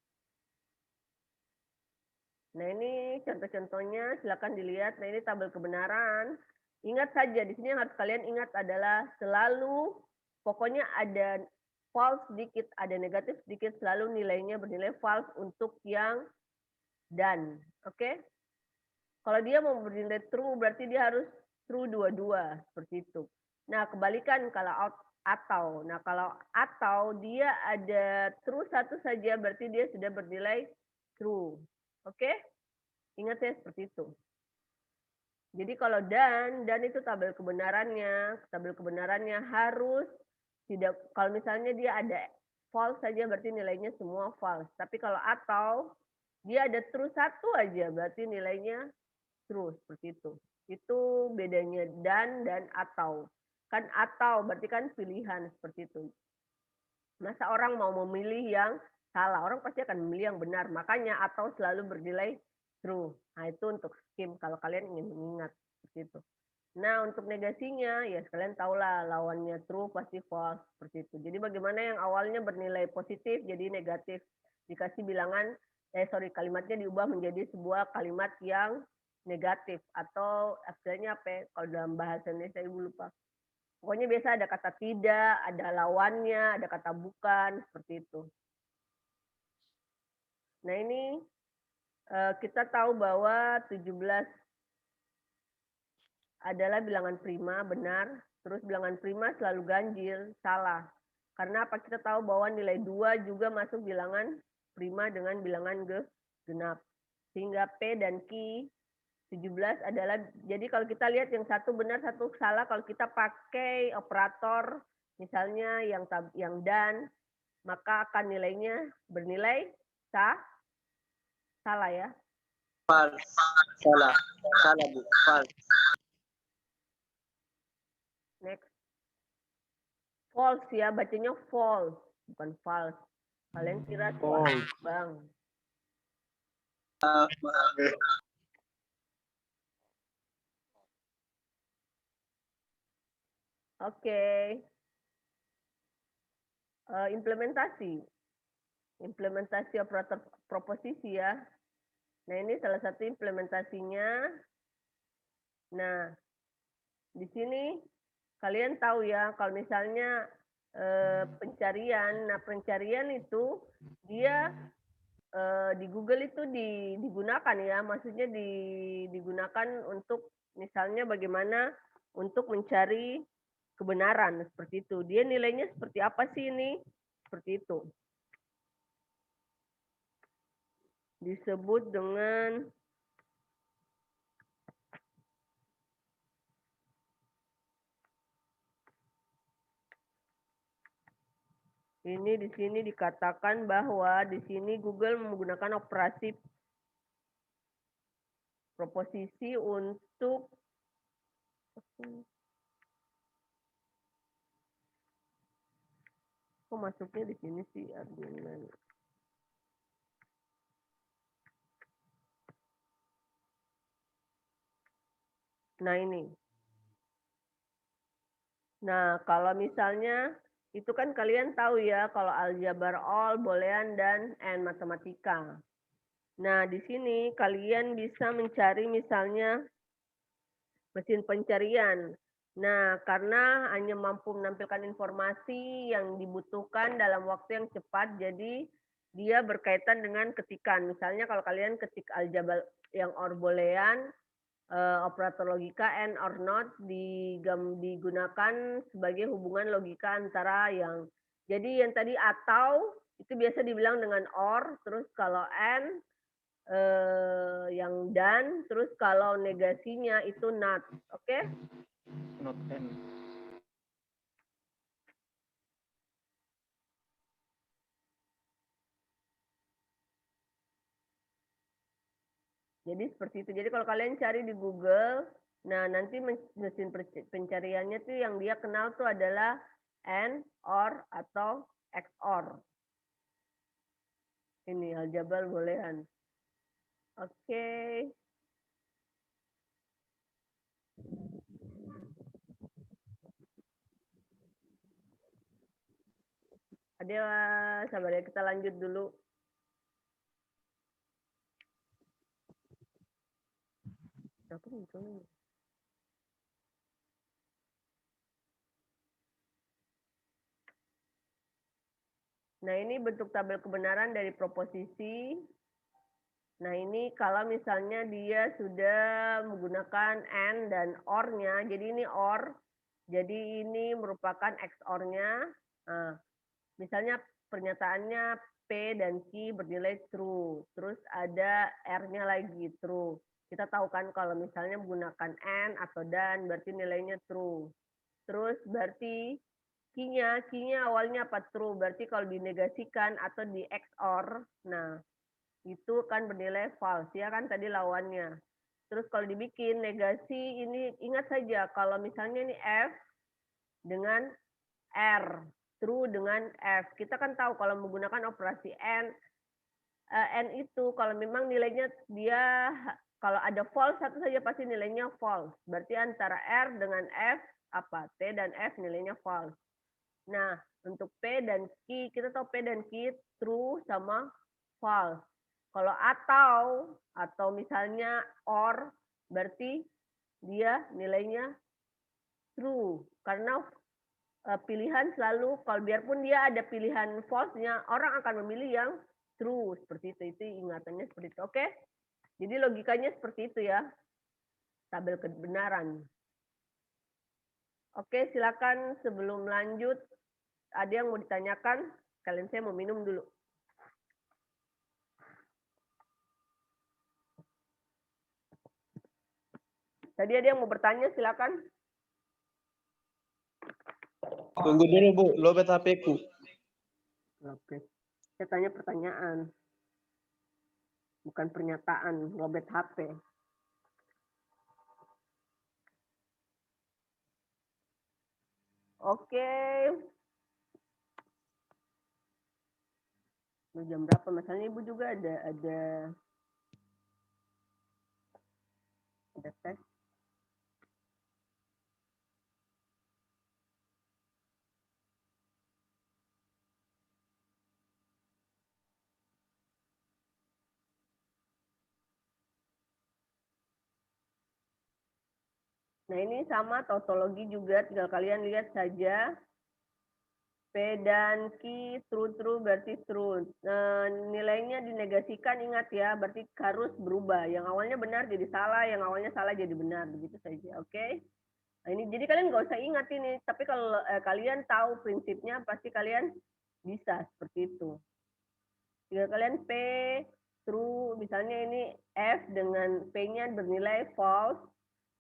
Nah ini contoh-contohnya, silakan dilihat. Nah ini tabel kebenaran. Ingat saja, di sini yang harus kalian ingat adalah selalu, pokoknya ada false sedikit, ada negatif sedikit, selalu nilainya bernilai false untuk yang dan. Oke? Kalau dia mau bernilai true, berarti dia harus true dua-dua. Seperti itu. Nah, kebalikan kalau atau. Nah, kalau atau dia ada true satu saja, berarti dia sudah bernilai true. Oke? Ingat ya, seperti itu. Jadi kalau dan itu tabel kebenarannya. Tabel kebenarannya harus tidak, kalau misalnya dia ada false saja berarti nilainya semua false. Tapi kalau atau dia ada true satu aja berarti nilainya true, seperti itu. Itu bedanya dan atau. Kan atau berarti kan pilihan seperti itu. Masa orang mau memilih yang salah, orang pasti akan memilih yang benar. Makanya atau selalu bernilai true. Nah, itu untuk skim kalau kalian ingin mengingat seperti itu. Nah, untuk negasinya ya kalian tahulah lawannya true pasti false seperti itu. Jadi bagaimana yang awalnya bernilai positif jadi negatif. Dikasih bilangan kalimatnya diubah menjadi sebuah kalimat yang negatif atau istilahnya apa ya? Kalau dalam bahasa Indonesia ibu lupa. Pokoknya biasa ada kata tidak, ada lawannya, ada kata bukan, seperti itu. Nah ini kita tahu bahwa 17 adalah bilangan prima, benar. Terus bilangan prima selalu ganjil, salah. Karena apa? Kita tahu bahwa nilai 2 juga masuk bilangan prima dengan bilangan genap. Sehingga P dan Q 17 adalah, jadi kalau kita lihat yang satu benar, satu salah, kalau kita pakai operator, misalnya yang dan, maka akan nilainya bernilai salah ya. False. Salah. Salah, Bu. False. Next. False ya, bacanya false, bukan false. Kalian kira False. Bang. Oke. Implementasi operator proposisi ya. Nah, ini salah satu implementasinya. Nah, di sini kalian tahu ya, kalau misalnya pencarian, nah pencarian itu dia di Google itu digunakan ya, maksudnya digunakan untuk misalnya bagaimana untuk mencari kebenaran seperti itu. Dia nilainya seperti apa sih ini? Seperti itu. Disebut dengan ini di sini dikatakan bahwa di sini Google menggunakan operasi proposisi untuk kok masuknya di sini sih argumen. Nah ini. Nah kalau misalnya itu kan kalian tahu ya kalau aljabar all, boolean dan and matematika. Nah di sini kalian bisa mencari misalnya mesin pencarian. Nah karena hanya mampu menampilkan informasi yang dibutuhkan dalam waktu yang cepat, jadi dia berkaitan dengan ketikan. Misalnya kalau kalian ketik aljabar yang or boolean, operator logika and or not digunakan sebagai hubungan logika antara yang, jadi yang tadi atau itu biasa dibilang dengan or, terus kalau and yang dan, terus kalau negasinya itu not, oke? Not and. Jadi seperti itu. Jadi kalau kalian cari di Google, nah nanti mesin pencariannya tuh yang dia kenal tuh adalah and, or, atau XOR. Ini aljabar boolean. Oke. Ada sabar ya, kita lanjut dulu. Nah, ini bentuk tabel kebenaran dari proposisi. Nah, ini kalau misalnya dia sudah menggunakan and dan or-nya, jadi ini or, jadi ini merupakan XOR-nya. Nah, misalnya pernyataannya P dan Q bernilai true, terus ada R-nya lagi true. Kita tahu kan kalau misalnya menggunakan and atau dan berarti nilainya true. Terus berarti Q-nya awalnya apa? True. Berarti kalau dinegasikan atau di XOR, nah itu kan bernilai false ya kan tadi lawannya. Terus kalau dibikin negasi ini ingat saja kalau misalnya ini F dengan R, true dengan F. Kita kan tahu kalau menggunakan operasi N itu kalau memang nilainya dia kalau ada false satu saja pasti nilainya false. Berarti antara R dengan F apa? T dan F nilainya false. Nah, untuk P dan Q, kita tahu P dan Q true sama false. Kalau atau misalnya or, berarti dia nilainya true. Karena pilihan selalu, kalau biarpun dia ada pilihan false-nya, orang akan memilih yang true. Seperti itu ingatannya seperti itu. Oke? Jadi logikanya seperti itu ya. Tabel kebenaran. Oke, silakan sebelum lanjut. Ada yang mau ditanyakan? Kalian saya mau minum dulu. Tadi ada yang mau bertanya, silakan. Tunggu dulu, Bu. Lobet HP-ku. Oke. Saya tanya pertanyaan. Bukan pernyataan, lobet HP. Oke. Jam berapa? Masalahnya Ibu juga ada tes. Nah, ini sama tautologi juga, tinggal kalian lihat saja. P dan Q true berarti true. Nilainya dinegasikan, ingat ya, berarti harus berubah. Yang awalnya benar jadi salah, yang awalnya salah jadi benar, begitu saja. Oke? Nah, ini jadi kalian nggak usah ingat ini, tapi kalau kalian tahu prinsipnya, pasti kalian bisa seperti itu. Jika kalian P true, misalnya ini F dengan P-nya bernilai false,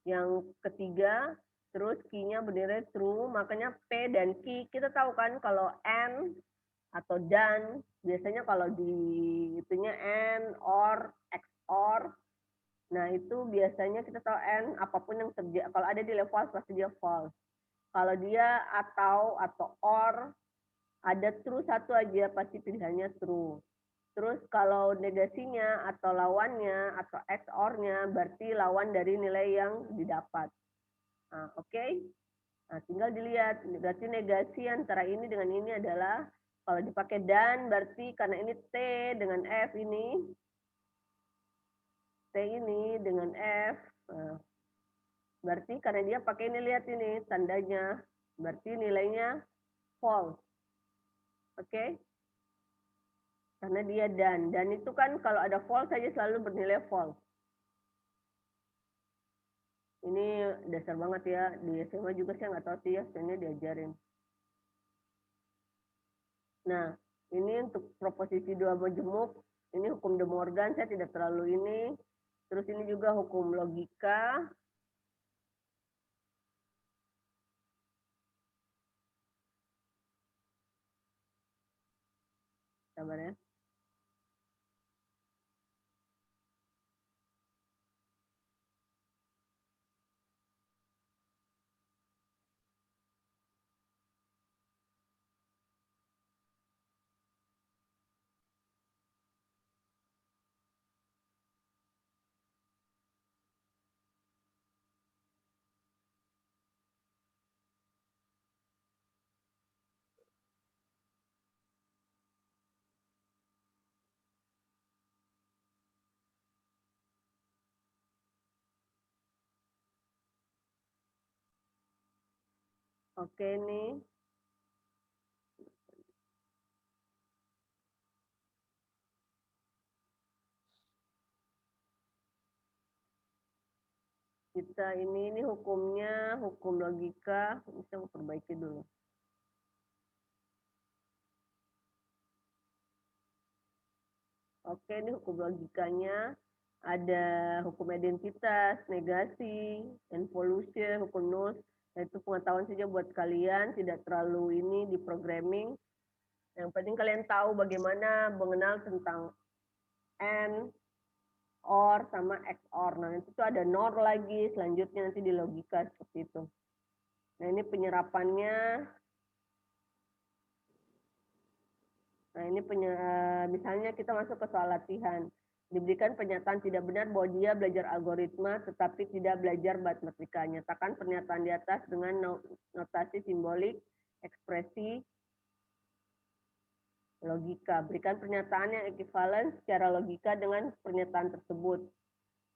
yang ketiga, terus Q-nya bernilai true, makanya P dan Q, kita tahu kan kalau N atau dan, biasanya kalau di itunya N, or, XOR, nah itu biasanya kita tahu N, apapun yang terjadi, kalau ada di level false, pasti dia false. Kalau dia atau or, ada true satu aja, pasti pilihannya true. Terus kalau negasinya atau lawannya atau XOR-nya berarti lawan dari nilai yang didapat. Nah, oke. Nah, tinggal dilihat berarti negasi antara ini dengan ini adalah kalau dipakai dan berarti karena ini T dengan F ini. T ini dengan F. Nah, berarti karena dia pakai ini, lihat ini tandanya. Berarti nilainya false. Oke. Karena dia dan itu kan kalau ada false saja selalu bernilai false. Ini dasar banget ya, di SMA juga saya nggak tahu sih ya, soalnya diajarin. Nah, ini untuk proposisi dua majemuk, ini hukum De Morgan, saya tidak terlalu ini. Terus ini juga hukum logika. Sabar ya. Oke nih. Kita ini hukumnya, hukum logika, bisa perbaiki dulu. Oke, ini hukum logikanya. Ada hukum identitas, negasi, involution, hukum null. Nah, itu pengetahuan saja buat kalian, tidak terlalu ini di programming. Yang penting kalian tahu bagaimana mengenal tentang and, or, OR sama XOR. Nah, nanti itu ada NOR lagi, selanjutnya nanti di logika seperti itu. Nah, ini penyerapannya. Nah, ini misalnya kita masuk ke soal latihan. Diberikan pernyataan tidak benar bahwa dia belajar algoritma tetapi tidak belajar matematika. Nyatakan pernyataan di atas dengan notasi simbolik, ekspresi, logika. Berikan pernyataan yang ekivalen secara logika dengan pernyataan tersebut.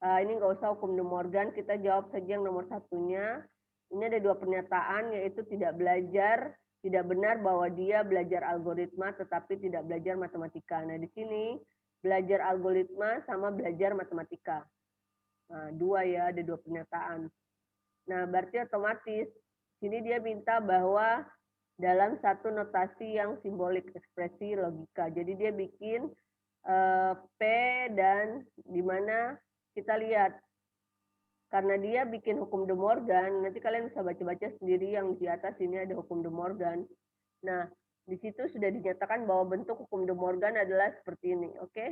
Ini nggak usah hukum De Morgan, kita jawab saja yang nomor satunya. Ini ada dua pernyataan, yaitu tidak benar bahwa dia belajar algoritma tetapi tidak belajar matematika. Nah, di sini belajar algoritma sama belajar matematika. Nah, dua ya, ada dua pernyataan. Nah, berarti otomatis sini dia minta bahwa dalam satu notasi yang simbolik, ekspresi logika. Jadi dia bikin P dan di mana kita lihat. Karena dia bikin hukum De Morgan, nanti kalian bisa baca-baca sendiri yang di atas ini ada hukum De Morgan. Nah, di situ sudah dinyatakan bahwa bentuk hukum De Morgan adalah seperti ini, oke?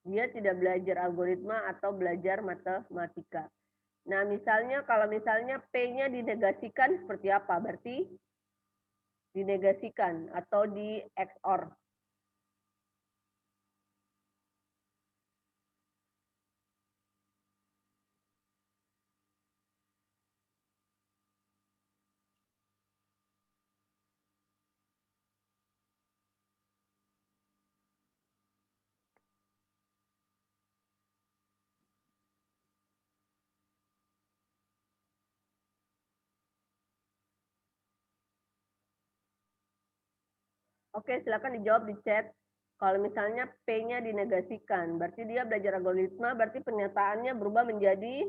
Dia tidak belajar algoritma atau belajar matematika. Nah, kalau misalnya P-nya dinegasikan seperti apa? Berarti dinegasikan atau di XOR. Oke, silakan dijawab di chat. Kalau misalnya P-nya dinegasikan, berarti dia belajar algoritma, berarti pernyataannya berubah menjadi...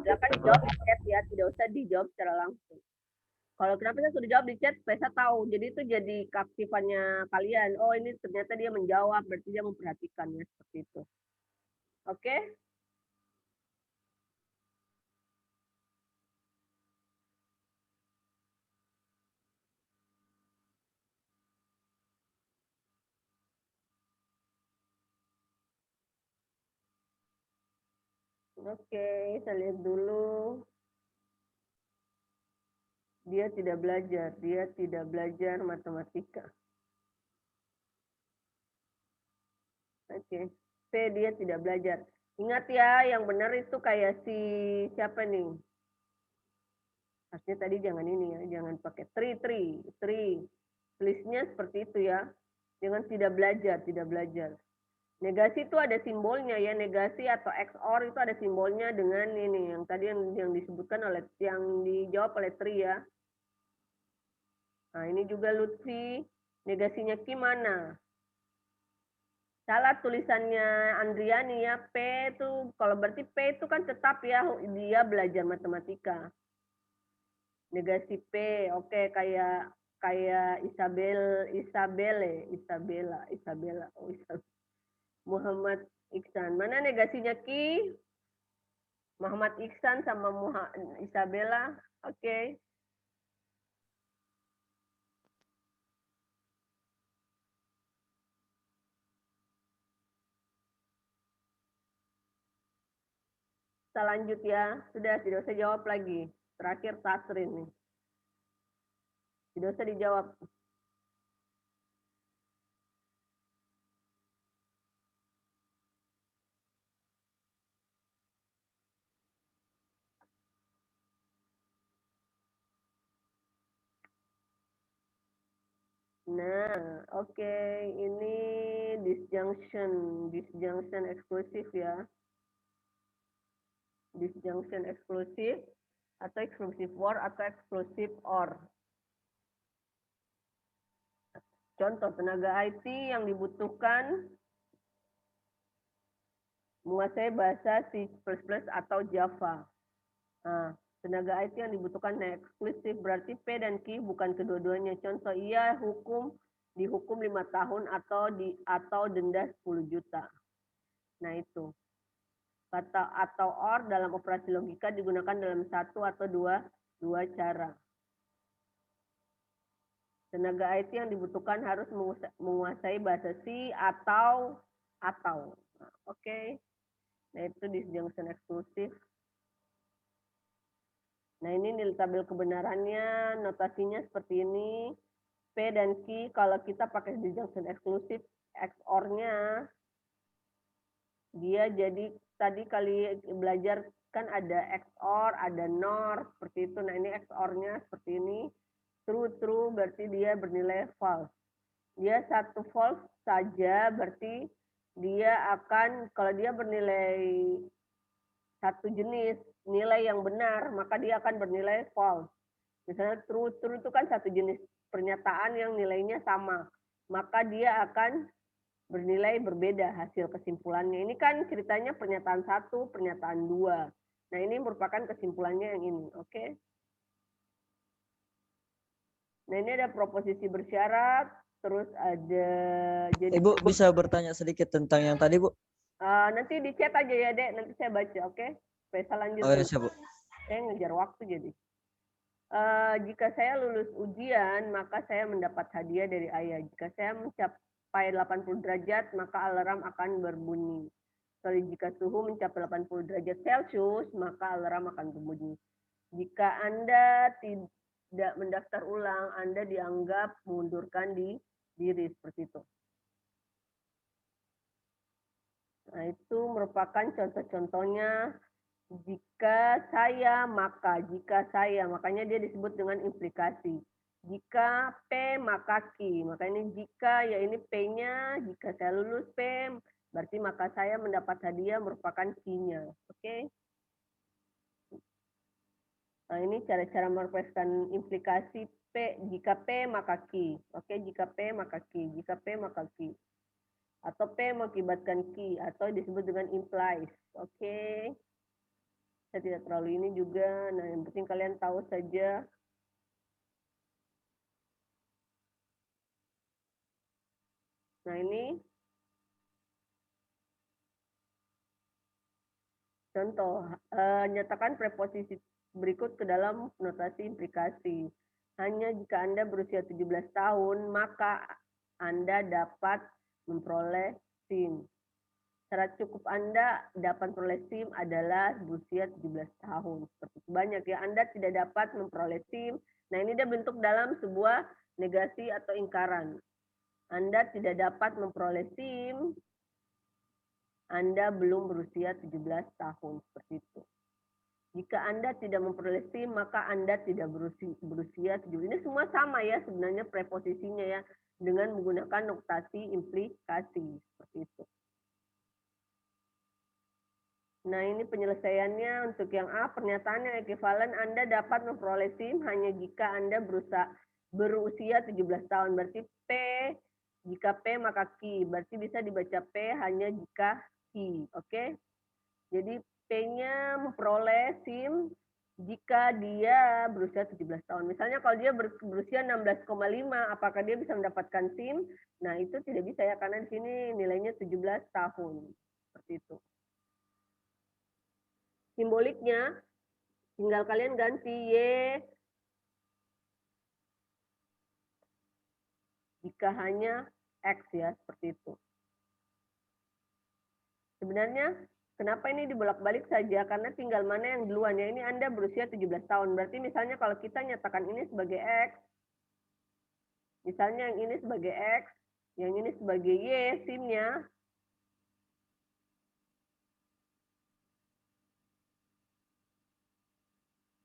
Silakan dijawab di chat ya, tidak usah dijawab secara langsung. Kalau kenapa saya sudah jawab di chat, supaya saya tahu. Jadi itu jadi keaktifannya kalian. Oh, ini ternyata dia menjawab, berarti dia memperhatikan ya, seperti itu. Oke? Oke, saya lihat dulu. Dia tidak belajar matematika. Oke, P dia tidak belajar. Ingat ya, yang benar itu kayak si siapa nih? Harusnya tadi jangan ini ya, jangan pakai tri. Tulisnya seperti itu ya. Jangan tidak belajar. Negasi itu ada simbolnya ya, negasi atau XOR itu ada simbolnya dengan ini yang tadi yang disebutkan oleh yang dijawab oleh Tri ya. Nah, ini juga Lutfi, negasinya gimana? Salah tulisannya Andriani ya, P itu kalau berarti P itu kan tetap ya dia belajar matematika. Negasi P, oke, kayak Isabella. Oh, Muhammad Iksan. Mana negasinya Ki? Muhammad Iksan sama Isabella. Oke. Kita lanjut ya. Sudah, tidak usah jawab lagi. Terakhir Tasrin nih. Tidak usah dijawab. Nah, oke, ini disjunction eksklusif ya. Disjunction eksklusif atau eksklusif or atau eksklusif or. Contoh tenaga IT yang dibutuhkan menguasai bahasa C++ atau Java. Nah, tenaga IT yang dibutuhkan eksklusif berarti P dan Q bukan kedua-duanya. Contoh ia dihukum 5 tahun atau denda 10 juta. Nah itu. Kata atau or dalam operasi logika digunakan dalam satu atau dua cara. Tenaga IT yang dibutuhkan harus menguasai bahasa C atau. Nah, oke. Nah, itu disjunction eksklusif. Nah, ini nilai tabel kebenarannya, notasinya seperti ini. P dan Q, kalau kita pakai disjunction eksklusif, XOR-nya, dia jadi, tadi kali belajar kan ada XOR, ada NOR, seperti itu. Nah, ini XOR-nya seperti ini. True, berarti dia bernilai false. Dia satu false saja, berarti dia akan, kalau dia bernilai satu jenis nilai yang benar, maka dia akan bernilai false. Misalnya true itu kan satu jenis pernyataan yang nilainya sama, maka dia akan bernilai berbeda hasil kesimpulannya. Ini kan ceritanya pernyataan 1, pernyataan 2. Nah, ini merupakan kesimpulannya yang ini, oke? Nah, ini ada proposisi bersyarat, terus ada jadi Ibu bisa bertanya sedikit tentang yang tadi, Bu? nanti di chat aja ya, Dek, nanti saya baca, oke? Saya lanjut. Oh ya, siap, Bu. Saya ngejar waktu jadi. Jika saya lulus ujian, maka saya mendapat hadiah dari ayah. Jika saya mencapai 80 derajat, maka alarm akan berbunyi. Jika suhu mencapai 80 derajat Celcius, maka alarm akan berbunyi. Jika Anda tidak mendaftar ulang, Anda dianggap mengundurkan diri, seperti itu. Nah, itu merupakan contoh-contohnya. Jika saya, maka. Jika saya, makanya dia disebut dengan implikasi. Jika P, maka Q. Maka ini jika, ya ini P-nya. Jika saya lulus P, berarti maka saya mendapat hadiah merupakan Q-nya. Oke? Nah, ini cara-cara merupakan implikasi P. Jika P, maka Q. Oke? Jika P, maka Q. Jika P, maka Q. Atau P mengakibatkan Q. Atau disebut dengan implies. Oke? Saya tidak terlalu ini juga. Nah, yang penting kalian tahu saja. Nah, ini contoh. Nyatakan preposisi berikut ke dalam notasi implikasi. Hanya jika Anda berusia 17 tahun, maka Anda dapat memperoleh SIM. Syarat cukup Anda dapat memperoleh SIM adalah berusia 17 tahun. Seperti itu banyak ya, Anda tidak dapat memperoleh SIM. Nah, ini dia bentuk dalam sebuah negasi atau ingkaran. Anda tidak dapat memperoleh SIM, Anda belum berusia 17 tahun. Seperti itu. Jika Anda tidak memperoleh SIM, maka Anda tidak berusia 17. Ini semua sama ya sebenarnya preposisinya ya, dengan menggunakan notasi implikasi. Seperti itu. Nah, ini penyelesaiannya untuk yang A, pernyataan yang ekivalen Anda dapat memperoleh SIM hanya jika Anda berusia 17 tahun. Berarti P, jika P maka Q. Berarti bisa dibaca P hanya jika Q. Oke? Jadi P-nya memperoleh SIM jika dia berusia 17 tahun. Misalnya kalau dia berusia 16,5, apakah dia bisa mendapatkan SIM? Nah, itu tidak bisa ya, karena di sini nilainya 17 tahun. Seperti itu. Simboliknya, tinggal kalian ganti Y jika hanya X ya, seperti itu. Sebenarnya, kenapa ini dibolak-balik saja? Karena tinggal mana yang duluan ya. Ini Anda berusia 17 tahun. Berarti misalnya kalau kita nyatakan ini sebagai X, misalnya yang ini sebagai X, yang ini sebagai Y, SIM-nya,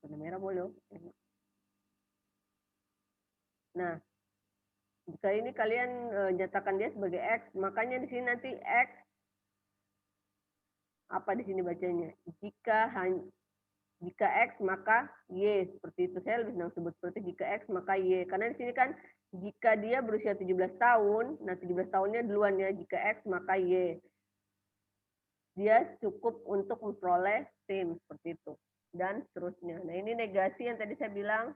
warna merah boleh. Nah, jika ini kalian nyatakan dia sebagai X, makanya di sini nanti X, apa di sini bacanya? Jika X maka Y, seperti itu. Saya lebih senang sebut seperti jika X maka Y. Karena di sini kan jika dia berusia 17 tahun, nah 17 tahunnya duluan ya, jika X maka Y. Dia cukup untuk memperoleh SIM, seperti itu. Dan seterusnya. Nah, ini negasi yang tadi saya bilang.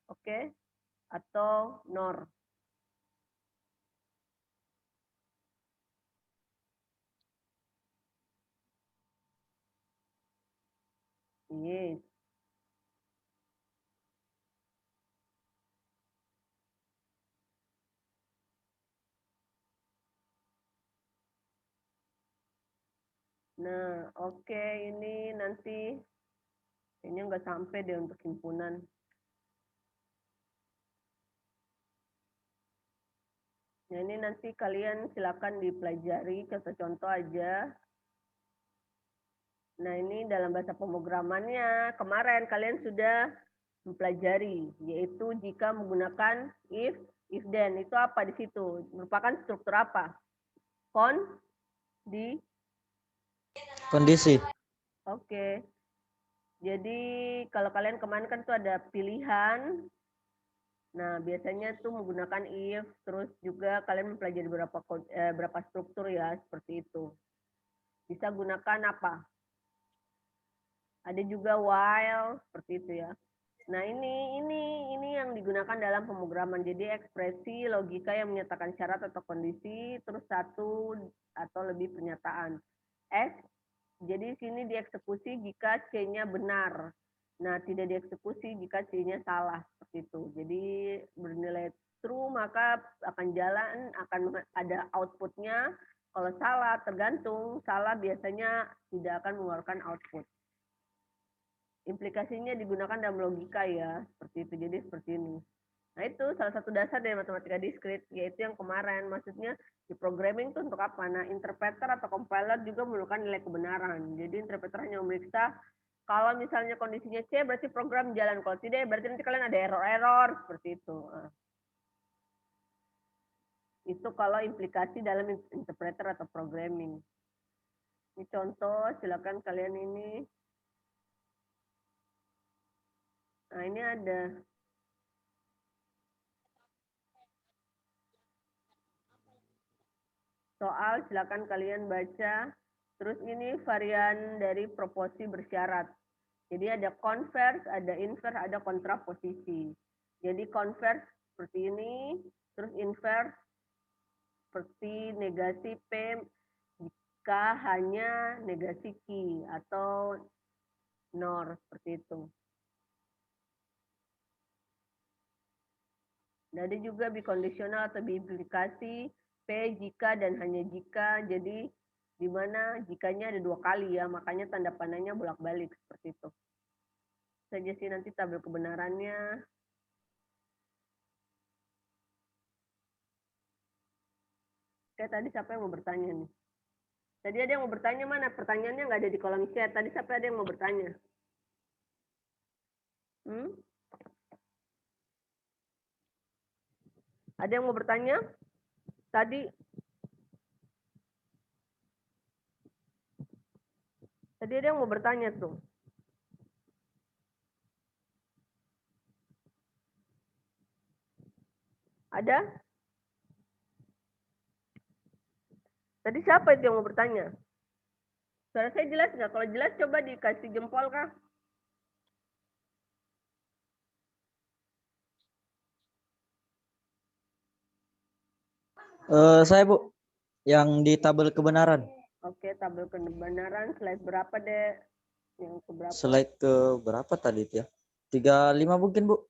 Oke. Atau NOR. Yes. Nah, oke, ini nanti kayaknya nggak sampai deh untuk himpunan. Nah, ini nanti kalian silakan dipelajari contoh-contoh aja. Nah, ini dalam bahasa pemrogramannya kemarin kalian sudah mempelajari, yaitu jika menggunakan if then. Itu apa di situ? Merupakan struktur apa? Kondisi. Oke. Jadi kalau kalian kemarin kan tuh ada pilihan. Nah, biasanya tuh menggunakan if, terus juga kalian mempelajari berapa struktur ya, seperti itu. Bisa gunakan apa? Ada juga while, seperti itu ya. Nah, ini yang digunakan dalam pemrograman. Jadi ekspresi logika yang menyatakan syarat atau kondisi, terus satu atau lebih pernyataan. Jadi sini dieksekusi jika C-nya benar. Nah, tidak dieksekusi jika C-nya salah, seperti itu. Jadi bernilai true maka akan ada outputnya. Kalau salah tergantung, salah biasanya tidak akan mengeluarkan output. Implikasinya digunakan dalam logika ya, seperti itu. Jadi seperti ini. Nah, itu salah satu dasar dari matematika diskrit, yaitu yang kemarin. Maksudnya di programming itu untuk apa? Nah, interpreter atau compiler juga memerlukan nilai kebenaran. Jadi interpreter hanya memeriksa kalau misalnya kondisinya C, berarti program jalan. Kalau tidak, berarti nanti kalian ada error-error, seperti itu. Nah, itu kalau implikasi dalam interpreter atau programming. Ini contoh, silakan kalian ini. Nah, ini ada. Soal, silakan kalian baca. Terus ini varian dari proporsi bersyarat. Jadi ada converse, ada inverse, ada kontraposisi. Jadi converse seperti ini, terus inverse seperti negasi P jika hanya negasi Q atau NOR, seperti itu. Nah, ada juga bikondisional atau biimplikasi P jika dan hanya jika. Jadi di mana jikanya ada 2 kali ya, makanya tanda panahnya bolak-balik seperti itu. Saja sih nanti tabel kebenarannya. Oke, tadi siapa yang mau bertanya nih? Tadi ada yang mau bertanya, mana? Pertanyaannya nggak ada di kolom chat. Tadi siapa ada yang mau bertanya? Ada yang mau bertanya? Tadi ada yang mau bertanya tuh. Ada? Tadi siapa itu yang mau bertanya? Suara saya jelas nggak? Kalau jelas coba dikasih jempol kah? Saya Bu, yang di tabel kebenaran. Oke, tabel kebenaran slide berapa deh? Yang keberapa? Slide ke berapa tadi itu ya? 35 mungkin Bu.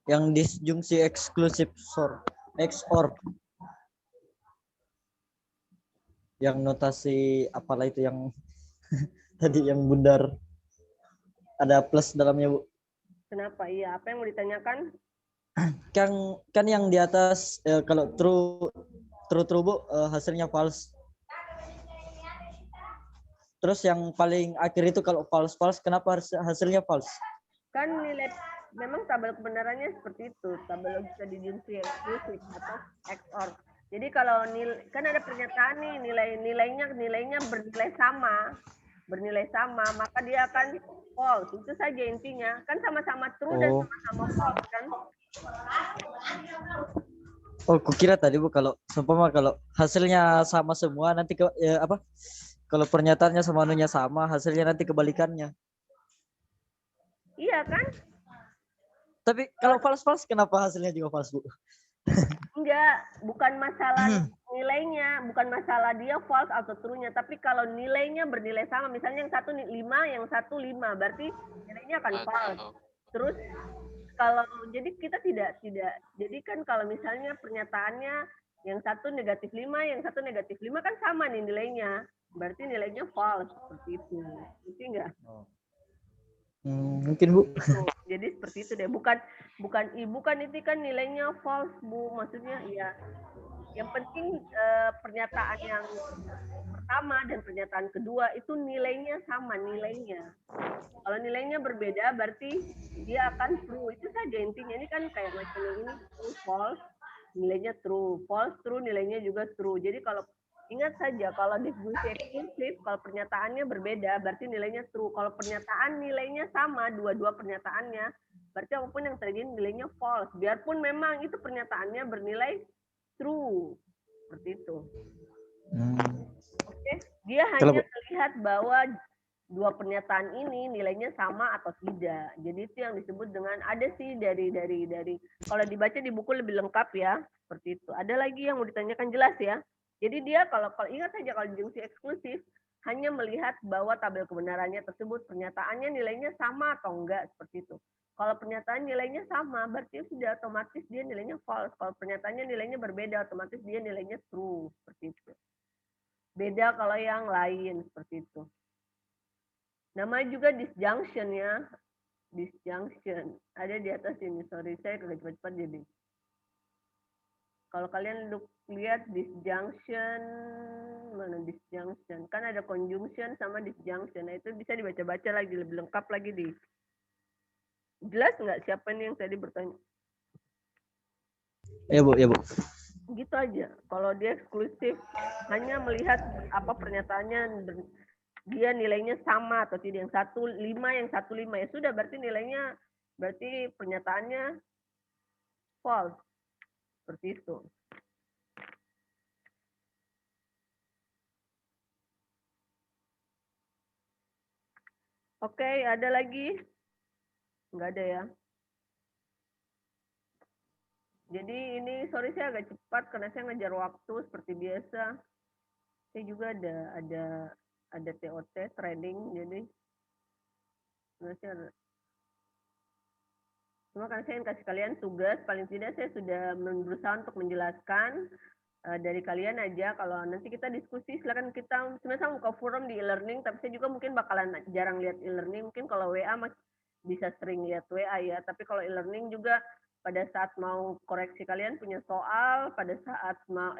Yang disjungsi eksklusif XOR. Yang notasi apalah itu yang tadi yang bundar ada plus dalamnya Bu. Kenapa? Iya, apa yang mau ditanyakan? Kan yang di atas kalau true Bu, hasilnya false. Terus yang paling akhir itu kalau false kenapa hasilnya false? Kan nilai memang tabel kebenarannya seperti itu, tabel logika disjungsi eksklusif atau XOR. Jadi kalau kan ada pernyataan nih nilainya bernilai sama, maka dia akan false. Itu saja intinya. Kan sama-sama true dan sama-sama false kan? Oh, kukira tadi Bu kalau hasilnya sama semua nanti kalau pernyataannya sama anunya sama, hasilnya nanti kebalikannya. Iya kan? Tapi kalau false kenapa hasilnya juga false Bu? Enggak, bukan masalah nilainya, bukan masalah dia false atau true-nya, tapi kalau nilainya bernilai sama, misalnya yang satu 5, yang satu 5, berarti nilainya akan false. Terus kalau jadi kita tidak jadi kan kalau misalnya pernyataannya Yang satu -5, yang satu -5 kan sama nih nilainya. Berarti nilainya false seperti itu. Ngerti nggak? Mungkin Bu. Jadi seperti itu deh. Bukan itu kan nilainya false Bu. Maksudnya ya. Yang penting pernyataan yang pertama dan pernyataan kedua itu nilainya sama nilainya. Kalau nilainya berbeda berarti dia akan true. Itu saja intinya. Ini kan kayak macam ini true false nilainya true, false true nilainya juga true. Jadi kalau ingat saja kalau diskusi eksklusif kalau pernyataannya berbeda berarti nilainya true. Kalau pernyataan nilainya sama dua-dua pernyataannya berarti apapun yang terjadi nilainya false. Biarpun memang itu pernyataannya bernilai true. Seperti itu. Oke, dia hanya melihat bahwa dua pernyataan ini nilainya sama atau tidak. Jadi itu yang disebut dengan ada sih dari kalau dibaca di buku lebih lengkap ya, seperti itu. Ada lagi yang mau ditanyakan jelas ya. Jadi dia kalau ingat saja kalau diskusi eksklusif hanya melihat bahwa tabel kebenarannya tersebut pernyataannya nilainya sama atau enggak seperti itu. Kalau pernyataan nilainya sama, berarti sudah otomatis dia nilainya false. Kalau pernyataannya nilainya berbeda, otomatis dia nilainya true seperti itu. Beda kalau yang lain seperti itu. Namanya juga disjunction ya. Disjunction. Ada di atas ini. Sorry, saya kagak cepat-cepat jadi. Kalau kalian lihat disjunction, mana disjunction? Kan ada conjunction sama disjunction. Nah, itu bisa dibaca-baca lagi, lebih lengkap lagi di. Jelas nggak siapa nih yang tadi bertanya? Ya Bu. Gitu aja. Kalau dia eksklusif, hanya melihat apa pernyataannya dia nilainya sama atau tidak, yang 1,5 yang 1,5 ya sudah berarti nilainya berarti pernyataannya false seperti itu. Oke, ada lagi? Nggak ada ya. Jadi ini sorry saya agak cepat karena saya ngejar waktu seperti biasa. Saya juga ada TOT training jadi cuma kan saya kasih kalian tugas, paling tidak saya sudah berusaha untuk menjelaskan dari kalian aja. Kalau nanti kita diskusi silakan kita sebenarnya buka forum di e-learning, tapi saya juga mungkin bakalan jarang lihat e-learning. Mungkin kalau WA masih bisa sering lihat WA ya, tapi kalau e-learning juga pada saat mau koreksi kalian punya soal, pada saat mau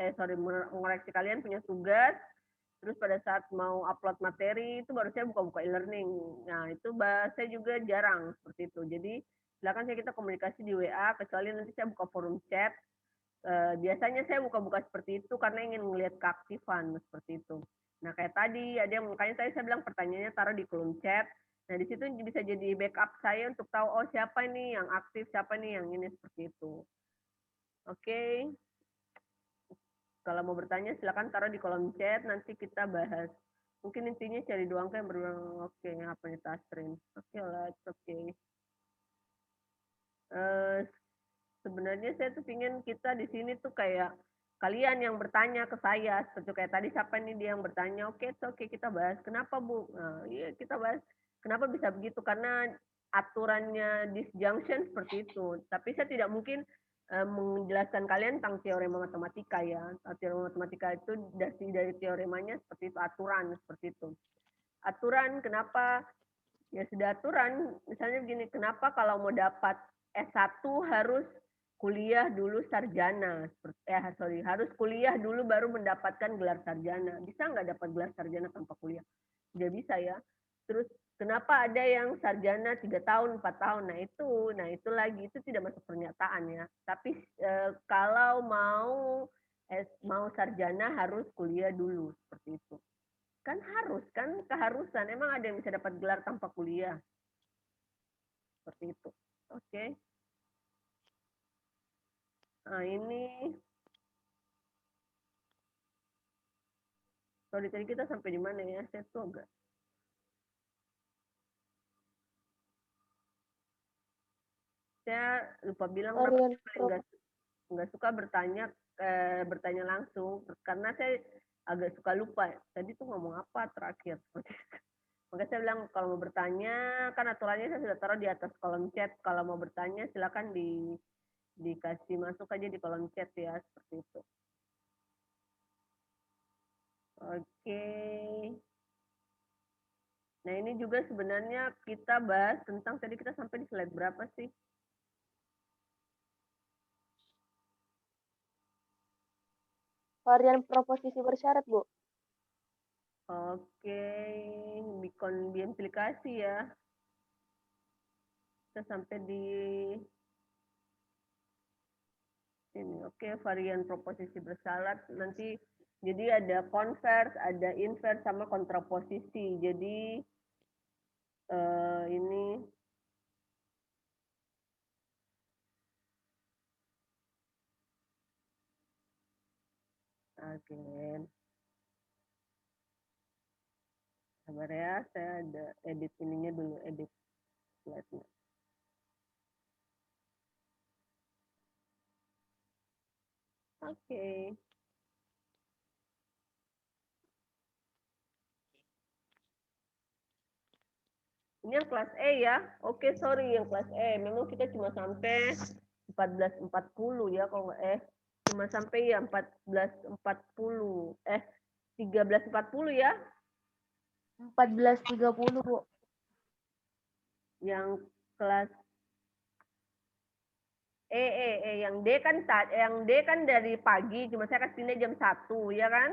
mengoreksi kalian punya tugas, terus pada saat mau upload materi itu baru saya buka-buka e-learning. Nah itu saya juga jarang seperti itu. Jadi silakan kita komunikasi di WA, kecuali nanti saya buka forum chat. Biasanya saya buka-buka seperti itu karena ingin melihat keaktifan seperti itu. Nah kayak tadi ada yang makanya saya bilang pertanyaannya taruh di kolom chat. Nah di situ bisa jadi backup saya untuk tahu oh siapa nih yang aktif, siapa nih yang ini seperti itu. Oke. Kalau mau bertanya silakan taruh di kolom chat, nanti kita bahas. Mungkin intinya cari dua angka yang berulang. Oke, apa nih Tasrin? Oke lah, oke. Sebenarnya saya tuh pingin kita di sini tuh kayak kalian yang bertanya ke saya seperti kayak tadi siapa nih dia yang bertanya oke kita bahas kenapa Bu, nah, iya kita bahas kenapa bisa begitu karena aturannya disjunction seperti itu, tapi saya tidak mungkin menjelaskan kalian tentang teorema matematika ya. Teorema matematika itu dari teoremanya seperti itu, aturan seperti itu. Aturan kenapa ya sudah aturan misalnya begini, kenapa kalau mau dapat S1 harus kuliah dulu sarjana, harus kuliah dulu baru mendapatkan gelar sarjana. Bisa nggak dapat gelar sarjana tanpa kuliah? Tidak bisa ya. Terus kenapa ada yang sarjana 3 tahun, 4 tahun? Nah itu lagi itu tidak masuk pernyataan ya. Tapi kalau mau sarjana harus kuliah dulu seperti itu. Kan harus kan keharusan. Emang ada yang bisa dapat gelar tanpa kuliah? Seperti itu. Oke. Nah ini sorry tadi kita sampai di mana ya? Saya tuh agak saya lupa bilang nggak suka bertanya langsung karena saya agak suka lupa tadi tuh ngomong apa terakhir. Maka saya bilang kalau mau bertanya kan aturannya saya sudah taruh di atas kolom chat. Kalau mau bertanya silakan dikasih masuk aja di kolom chat ya seperti itu. Oke. Nah, ini juga sebenarnya kita bahas tentang tadi kita sampai di slide berapa sih? Varian proposisi bersyarat, Bu. Oke, diimplikasi ya. Kita sampai di ini. Oke, varian proposisi bersyarat nanti jadi ada konvers, ada invers sama kontraposisi. Jadi ini oke. Sabar ya, saya ada edit ininya dulu, edit slide-nya. Oke. Ini yang kelas E ya. Oke, sorry yang kelas E. Memang kita cuma sampai 14.40 ya kalau cuma sampai ya 14.40. 13.40 ya. 14.30, Bu. Yang kelas yang D kan dari pagi, cuma saya kasih pindah jam 1 ya kan?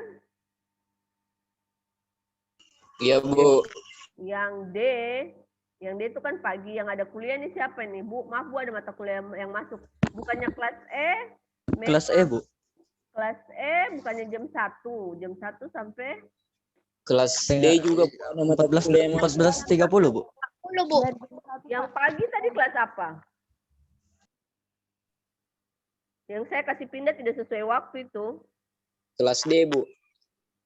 Iya, Bu. Yang D itu kan pagi, yang ada kuliah ini siapa ini, Bu? Maaf Bu, ada mata kuliah yang masuk. Bukannya kelas E? Kelas E, Bu. Kelas E bukannya jam 1 sampai Kelas D juga Bu. Ada mata kuliah yang masuk. 14.30, Bu. 10, Bu. Yang pagi tadi kelas apa? Yang saya kasih pindah tidak sesuai waktu itu. Kelas D, Bu.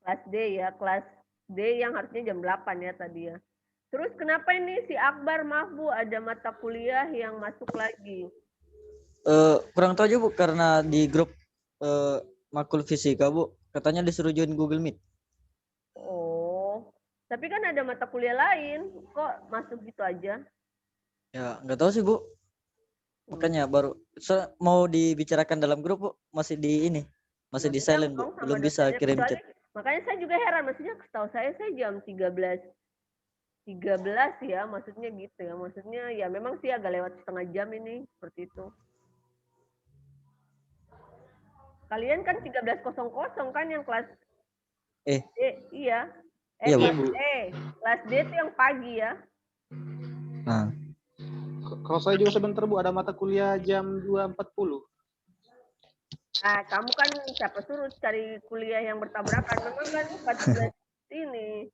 Kelas D ya, kelas D yang harusnya jam 8 ya tadi ya. Terus kenapa ini si Akbar, maaf Bu, ada mata kuliah yang masuk lagi? Kurang tahu aja, Bu, karena di grup makul fisika, Bu, katanya disuruh join Google Meet. Oh, tapi kan ada mata kuliah lain, kok masuk gitu aja? Ya, nggak tahu sih, Bu. Makanya baru mau dibicarakan dalam grup, Bu, masih di ini. Masih di silent, Bu. Belum bisa kirim chat. Makanya saya juga heran, maksudnya setahu saya jam 13 ya, maksudnya gitu ya. Maksudnya ya memang sih agak lewat setengah jam ini, seperti itu. Kalian kan 13.00 kan yang kelas D, iya. Iya, Bu. Kelas kelas D itu yang pagi ya. Nah. Kalau saya juga sebentar Bu, ada mata kuliah jam 2.40. Nah, kamu kan siapa suruh cari kuliah yang bertabrakan? Memang kan 14 ini.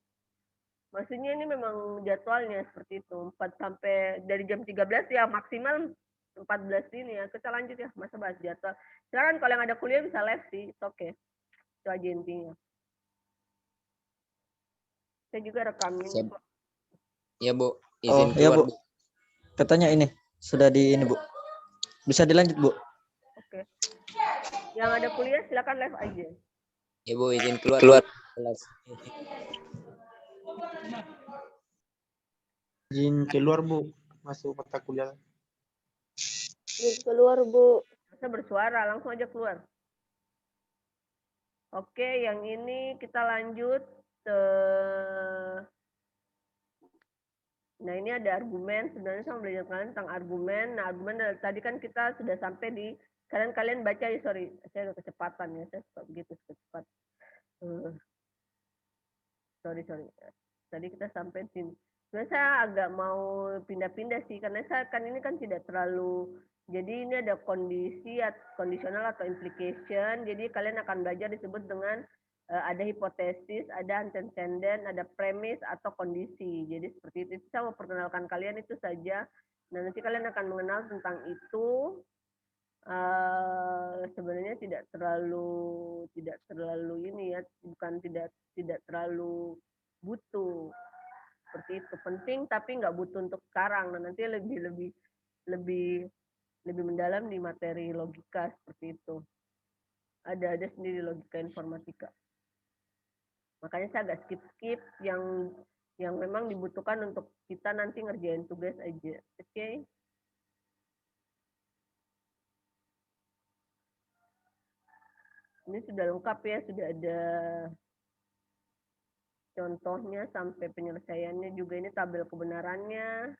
Maksudnya ini memang jadwalnya seperti itu. 4 sampai dari jam 13 ya maksimal 14 ini ya. Kita lanjut ya, masa bahas jadwal. Silakan kalau yang ada kuliah bisa live sih, oke. Itu aja intinya. Saya juga rekamin. Iya, Bu. Izin keluar, Bu. Katanya ini sudah di ini, Bu. Bisa dilanjut, Bu. Oke. Yang ada kuliah silakan live aja. Ya, Bu, izin keluar. Kelas. Izin keluar Bu, masuk mata kuliah. Izin keluar, Bu. Bisa bersuara, langsung aja keluar. Oke, yang ini kita lanjut ke... Nah, ini ada argumen. Sebenarnya saya belajar kalian tentang argumen. Nah, argumen tadi kan kita sudah sampai di... Kalian baca ya, sorry. Saya udah kecepatan ya. Saya suka begitu, cepat. Sorry. Tadi kita sampai sini. Sebenarnya saya agak mau pindah-pindah sih. Karena saya kan ini kan tidak terlalu... Jadi ini ada kondisional atau implication. Jadi kalian akan belajar disebut dengan ada hipotesis, ada antecedent, ada premis atau kondisi. Jadi seperti itu. Saya mau perkenalkan kalian itu saja. Dan nanti kalian akan mengenal tentang itu. Sebenarnya tidak terlalu ini ya, bukan tidak terlalu butuh. Seperti itu. Penting tapi nggak butuh untuk sekarang. Nah, nanti lebih mendalam di materi logika seperti itu. Ada sendiri logika informatika. Makanya saya agak skip yang memang dibutuhkan untuk kita nanti ngerjain tugas aja. Oke? Ini sudah lengkap ya, sudah ada contohnya sampai penyelesaiannya juga, ini tabel kebenarannya.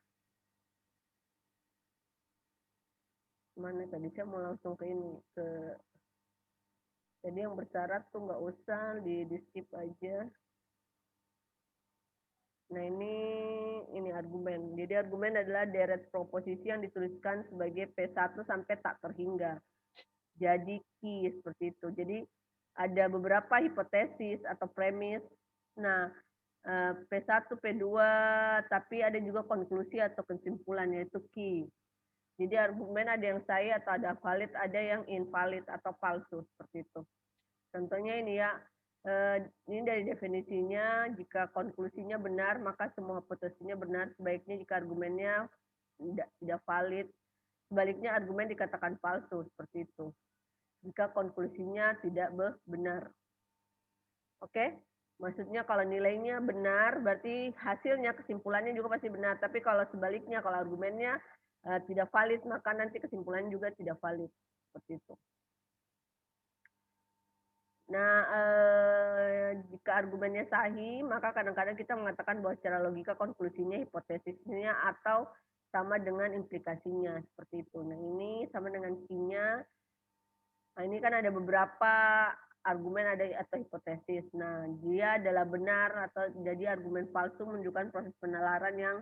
Mana tadi saya mau langsung ke ini, jadi yang bersyarat tuh nggak usah di skip aja. Nah ini argumen. Jadi argumen adalah deret proposisi yang dituliskan sebagai P1 sampai tak terhingga. Jadi key seperti itu. Jadi ada beberapa hipotesis atau premis. Nah P1, P2, tapi ada juga konklusi atau kesimpulan, yaitu key. Jadi argumen ada yang sahih atau ada valid, ada yang invalid atau palsu seperti itu. Contohnya ini ya, ini dari definisinya, jika konklusinya benar maka semua hipotesisnya benar. Sebaliknya jika argumennya tidak valid, sebaliknya argumen dikatakan palsu seperti itu. Jika konklusinya tidak benar. Oke? Maksudnya kalau nilainya benar, berarti hasilnya, kesimpulannya juga pasti benar. Tapi kalau sebaliknya, kalau argumennya tidak valid, maka nanti kesimpulannya juga tidak valid. Seperti itu. Nah, jika argumennya sahih, maka kadang-kadang kita mengatakan bahwa secara logika konklusinya, hipotesisnya, atau sama dengan implikasinya. Seperti itu. Nah, ini sama dengan key-nya. Nah, ini kan ada beberapa argumen atau hipotesis. Nah, dia adalah benar atau jadi argumen palsu menunjukkan proses penalaran yang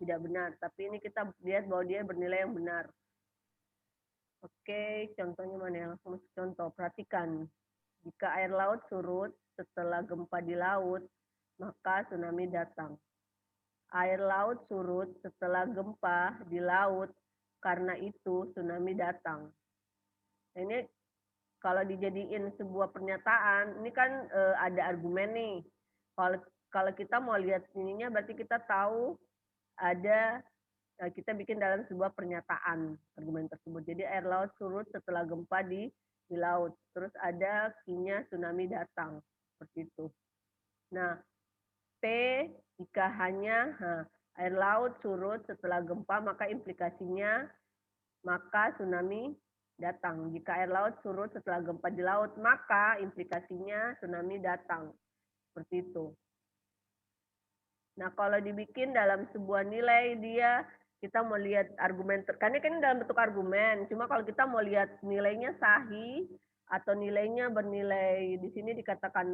tidak benar. Tapi ini kita lihat bahwa dia bernilai yang benar. Oke, contohnya mana ya? Langsung contoh, perhatikan. Jika air laut surut setelah gempa di laut, maka tsunami datang. Air laut surut setelah gempa di laut, karena itu tsunami datang. Nah, ini kalau dijadiin sebuah pernyataan, ini kan ada argumen nih. Kalau kita mau lihat ininya, berarti kita tahu ada, kita bikin dalam sebuah pernyataan argumen tersebut. Jadi air laut surut setelah gempa di laut. Terus ada key-nya tsunami datang. Seperti itu. Nah, P jika hanya air laut surut setelah gempa, maka implikasinya maka tsunami datang. Jika air laut surut setelah gempa di laut, maka implikasinya tsunami datang. Seperti itu. Nah, kalau dibikin dalam sebuah nilai, kita mau lihat argumen, karena kan dalam bentuk argumen. Cuma kalau kita mau lihat nilainya sahih atau nilainya bernilai di sini dikatakan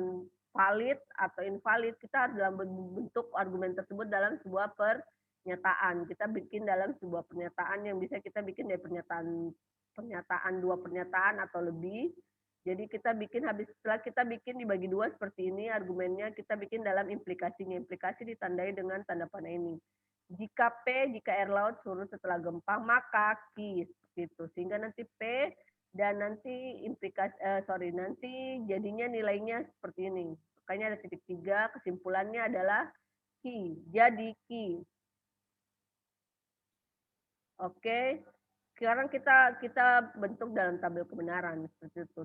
valid atau invalid, kita harus dalam bentuk argumen tersebut dalam sebuah pernyataan. Kita bikin dalam sebuah pernyataan yang bisa kita bikin dari pernyataan, dua pernyataan atau lebih. Jadi kita bikin, setelah kita bikin dibagi dua seperti ini argumennya, kita bikin dalam implikasinya. Implikasi ditandai dengan tanda panah ini. Jika P, jika air laut surut setelah gempa, maka Q seperti itu. Sehingga nanti P dan nanti nanti jadinya nilainya seperti ini. Makanya ada titik 3, kesimpulannya adalah Q. Jadi Q. Oke. Sekarang kita bentuk dalam tabel kebenaran seperti itu.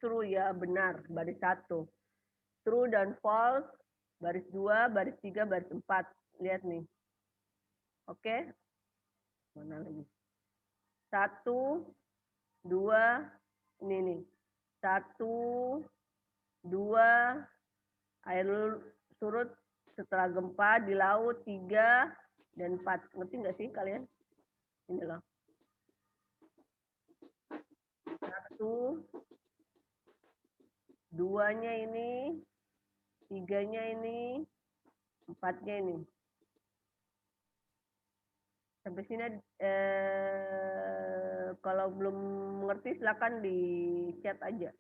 True ya, benar, baris 1. True dan false, baris 2, baris 3, baris 4. Lihat nih. Oke. Mana lagi? 1, 2, ini nih. 1, 2, air surut setelah gempa di laut, 3, dan 4. Ngerti nggak sih kalian? Ini loh. 1, 2-nya ini, 3-nya ini, 4-nya ini. Sampai sini kalau belum mengerti silakan di chat aja.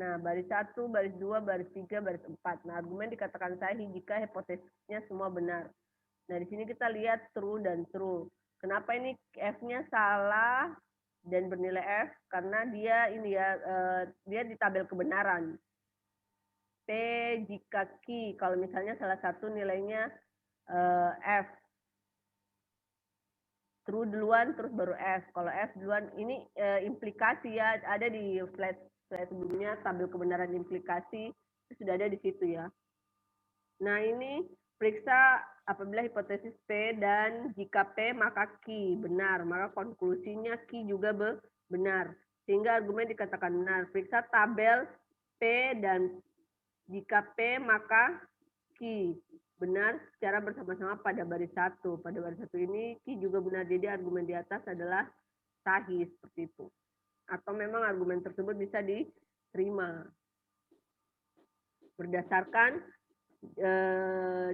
Nah, baris 1, baris 2, baris 3, baris 4. Nah, argumen dikatakan sahih jika hipotesisnya semua benar. Nah, di sini kita lihat true dan true. Kenapa ini F-nya salah dan bernilai F? Karena dia ini ya, dia di tabel kebenaran. P jika Q, kalau misalnya salah satu nilainya F. True duluan, terus baru F. Kalau F duluan, ini implikasi ya, ada di slide sebelumnya, tabel kebenaran implikasi, itu sudah ada di situ ya. Nah, ini Periksa apabila hipotesis P dan jika P maka Q benar, maka konklusinya Q juga benar. Sehingga argumen dikatakan benar. Periksa tabel P dan jika P maka Q benar secara bersama-sama pada baris 1. Pada baris 1 ini Q juga benar. Jadi argumen di atas adalah sahih seperti itu. Atau memang argumen tersebut bisa diterima. Berdasarkan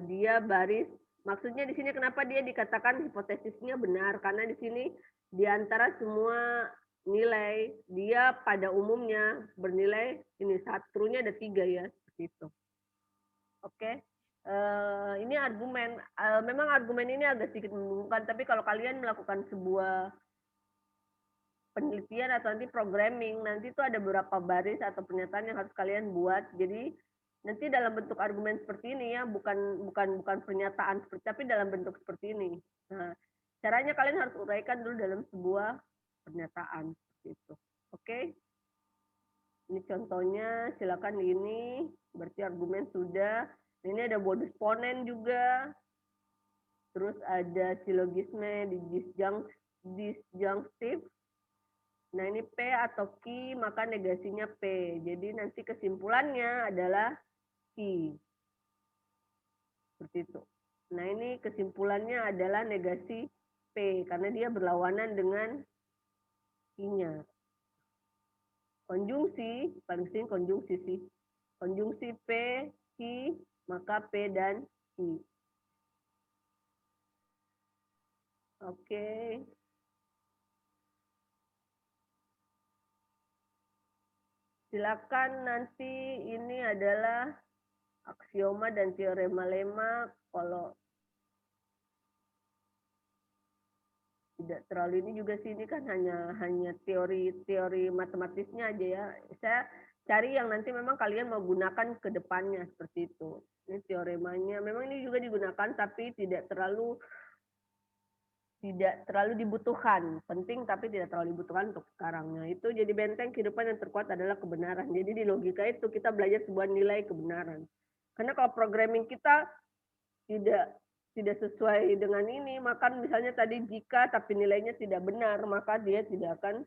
dia baris, maksudnya di sini kenapa dia dikatakan hipotesisnya benar, karena di sini di antara semua nilai dia pada umumnya bernilai ini satunya ada 3 ya seperti itu. Oke. Ini argumen, memang argumen ini agak sedikit membingungkan, tapi kalau kalian melakukan sebuah penelitian atau nanti programming, nanti itu ada beberapa baris atau pernyataan yang harus kalian buat. Jadi nanti dalam bentuk argumen seperti ini ya, bukan pernyataan seperti, tapi dalam bentuk seperti ini. Nah, caranya kalian harus uraikan dulu dalam sebuah pernyataan seperti itu. Oke? Ini contohnya, silakan ini, berarti argumen sudah. Ini ada modus ponen juga. Terus ada silogisme, disjunctive. Nah, ini P atau Q, maka negasinya P. Jadi nanti kesimpulannya adalah Q. Seperti itu. Nah, ini kesimpulannya adalah negasi P, karena dia berlawanan dengan Q-nya. Konjungsi, paling sering konjungsi sih. Konjungsi P, Q, maka P dan Q. Oke. Silakan nanti ini adalah aksioma dan teorema lemma. Kalau tidak terlalu ini juga sih, ini kan hanya teori matematisnya aja ya. Saya cari yang nanti memang kalian mau gunakan ke depannya seperti itu. Ini teoremanya. Memang ini juga digunakan tapi tidak terlalu dibutuhkan, penting tapi tidak terlalu dibutuhkan untuk sekarang. Nah, itu jadi benteng kehidupan yang terkuat adalah kebenaran. Jadi di logika itu kita belajar sebuah nilai kebenaran. Karena kalau programming kita tidak sesuai dengan ini, maka misalnya tadi jika tapi nilainya tidak benar, maka dia tidak akan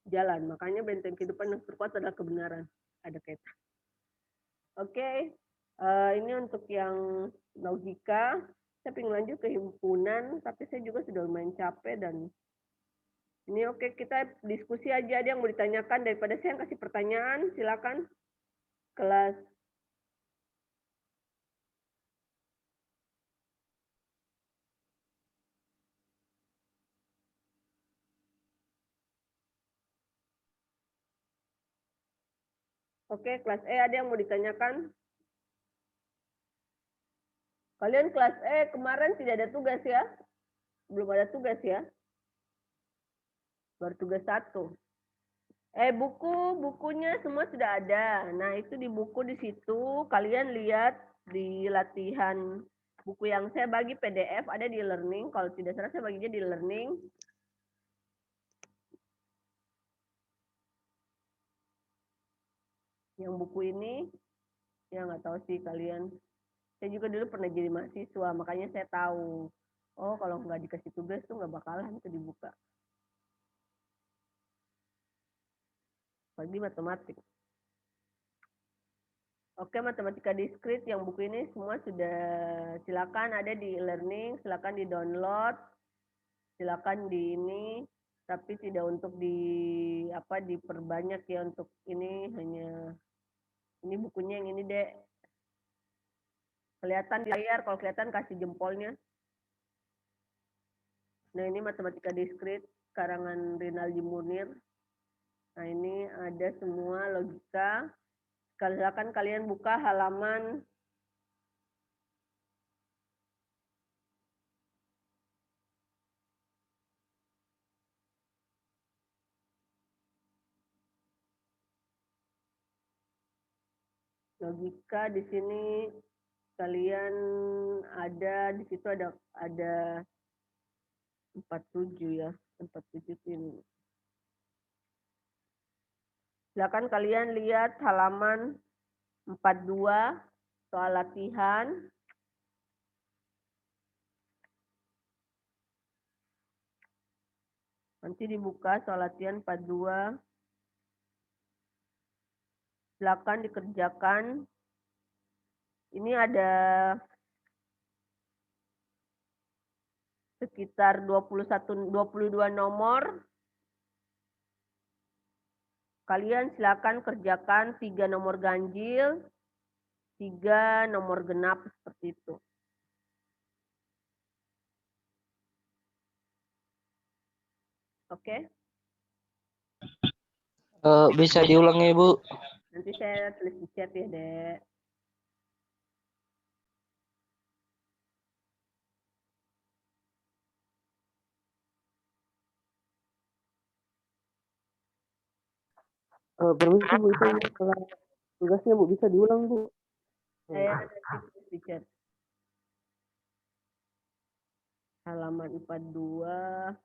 jalan. Makanya benteng kehidupan yang terkuat adalah kebenaran. Ada kaitan. Oke, ini untuk yang logika. Saya ingin lanjut ke himpunan, tapi saya juga sudah lumayan capek dan ini oke, kita diskusi aja. Ada yang mau ditanyakan daripada saya yang kasih pertanyaan, silakan. Kelas. Oke, kelas E ada yang mau ditanyakan? Kalian kelas E kemarin tidak ada tugas ya? Belum ada tugas ya? Baru tugas 1. Bukunya semua sudah ada. Nah, itu di buku di situ kalian lihat di latihan buku yang saya bagi PDF ada di learning. Kalau tidak salah saya baginya di learning. Yang buku ini ya nggak tahu sih kalian. Saya juga dulu pernah jadi mahasiswa, makanya saya tahu. Oh, kalau nggak dikasih tugas tuh nggak bakalan itu dibuka. Bagi matematik. Oke, matematika diskrit yang buku ini semua sudah silakan ada di learning, silakan di download, silakan di ini, tapi tidak untuk diperbanyak ya untuk ini, hanya ini bukunya yang ini deh. Kelihatan di layar, kalau kelihatan kasih jempolnya. Nah, ini matematika diskrit karangan Rinaldi Munir. Nah, ini ada semua logika. Silakan kalian buka halaman logika. Di sini kalian ada di situ ada 47 ya, 47 ini. Silakan kalian lihat halaman 42 soal latihan. Nanti dibuka soal latihan 42. Silakan dikerjakan. Ini ada sekitar 22 nomor. Kalian silakan kerjakan 3 nomor ganjil, 3 nomor genap seperti itu. Oke? Bisa diulangi, Bu? Nanti saya tulis di chat ya, Dek. Permisi Bu, itu masalah tugasnya Bu, bisa diulang Bu? Saya nanti tulis di chat. Halaman 42.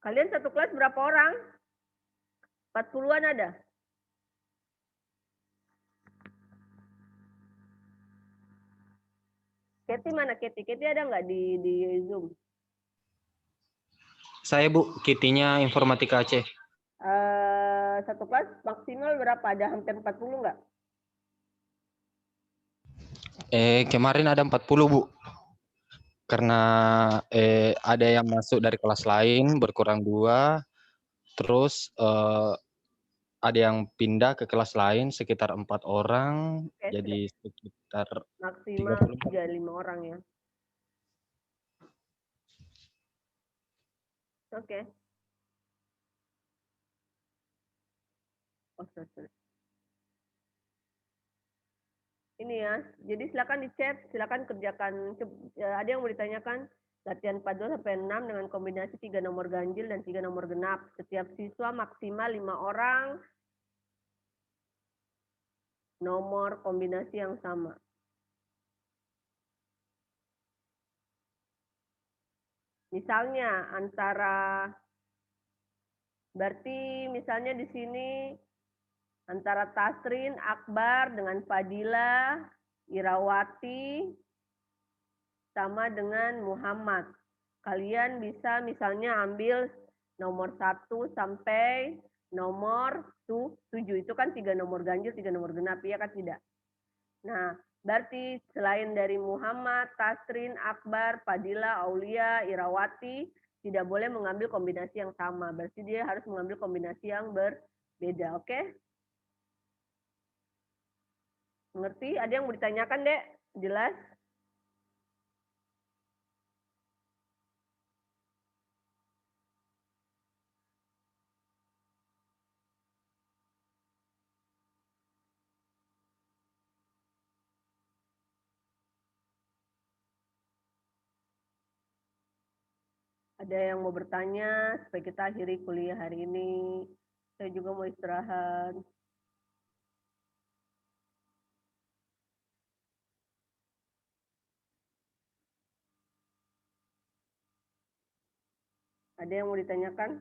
Kalian satu kelas berapa orang? 40-an ada? Keti mana Keti? Keti ada nggak di Zoom? Saya Bu, kitinya Informatika Aceh. Satu kelas maksimal berapa? Ada hampir 40 nggak? Kemarin ada 40 Bu. Karena ada yang masuk dari kelas lain berkurang 2, terus ada yang pindah ke kelas lain sekitar 4 orang, Oke, jadi sekitar maksimal 34. 35 orang ya. Oke. Oh, sorry. Ini ya, jadi silakan di chat, silakan kerjakan. Ada yang mau ditanyakan? Latihan 42 sampai 6 dengan kombinasi 3 nomor ganjil dan 3 nomor genap. Setiap siswa maksimal 5 orang. Nomor kombinasi yang sama. Misalnya antara, berarti misalnya di sini antara Tasrin, Akbar dengan Fadila, Irawati, sama dengan Muhammad. Kalian bisa misalnya ambil nomor 1 sampai nomor 7. Itu kan 3 nomor ganjil, 3 nomor genap, ya kan tidak? Nah, berarti selain dari Muhammad, Tasrin, Akbar, Fadila, Aulia, Irawati, tidak boleh mengambil kombinasi yang sama. Berarti dia harus mengambil kombinasi yang berbeda, oke? Mengerti? Ada yang mau ditanyakan, Dek? Jelas? Ada yang mau bertanya supaya kita akhiri kuliah hari ini. Saya juga mau istirahat. Ada yang mau ditanyakan?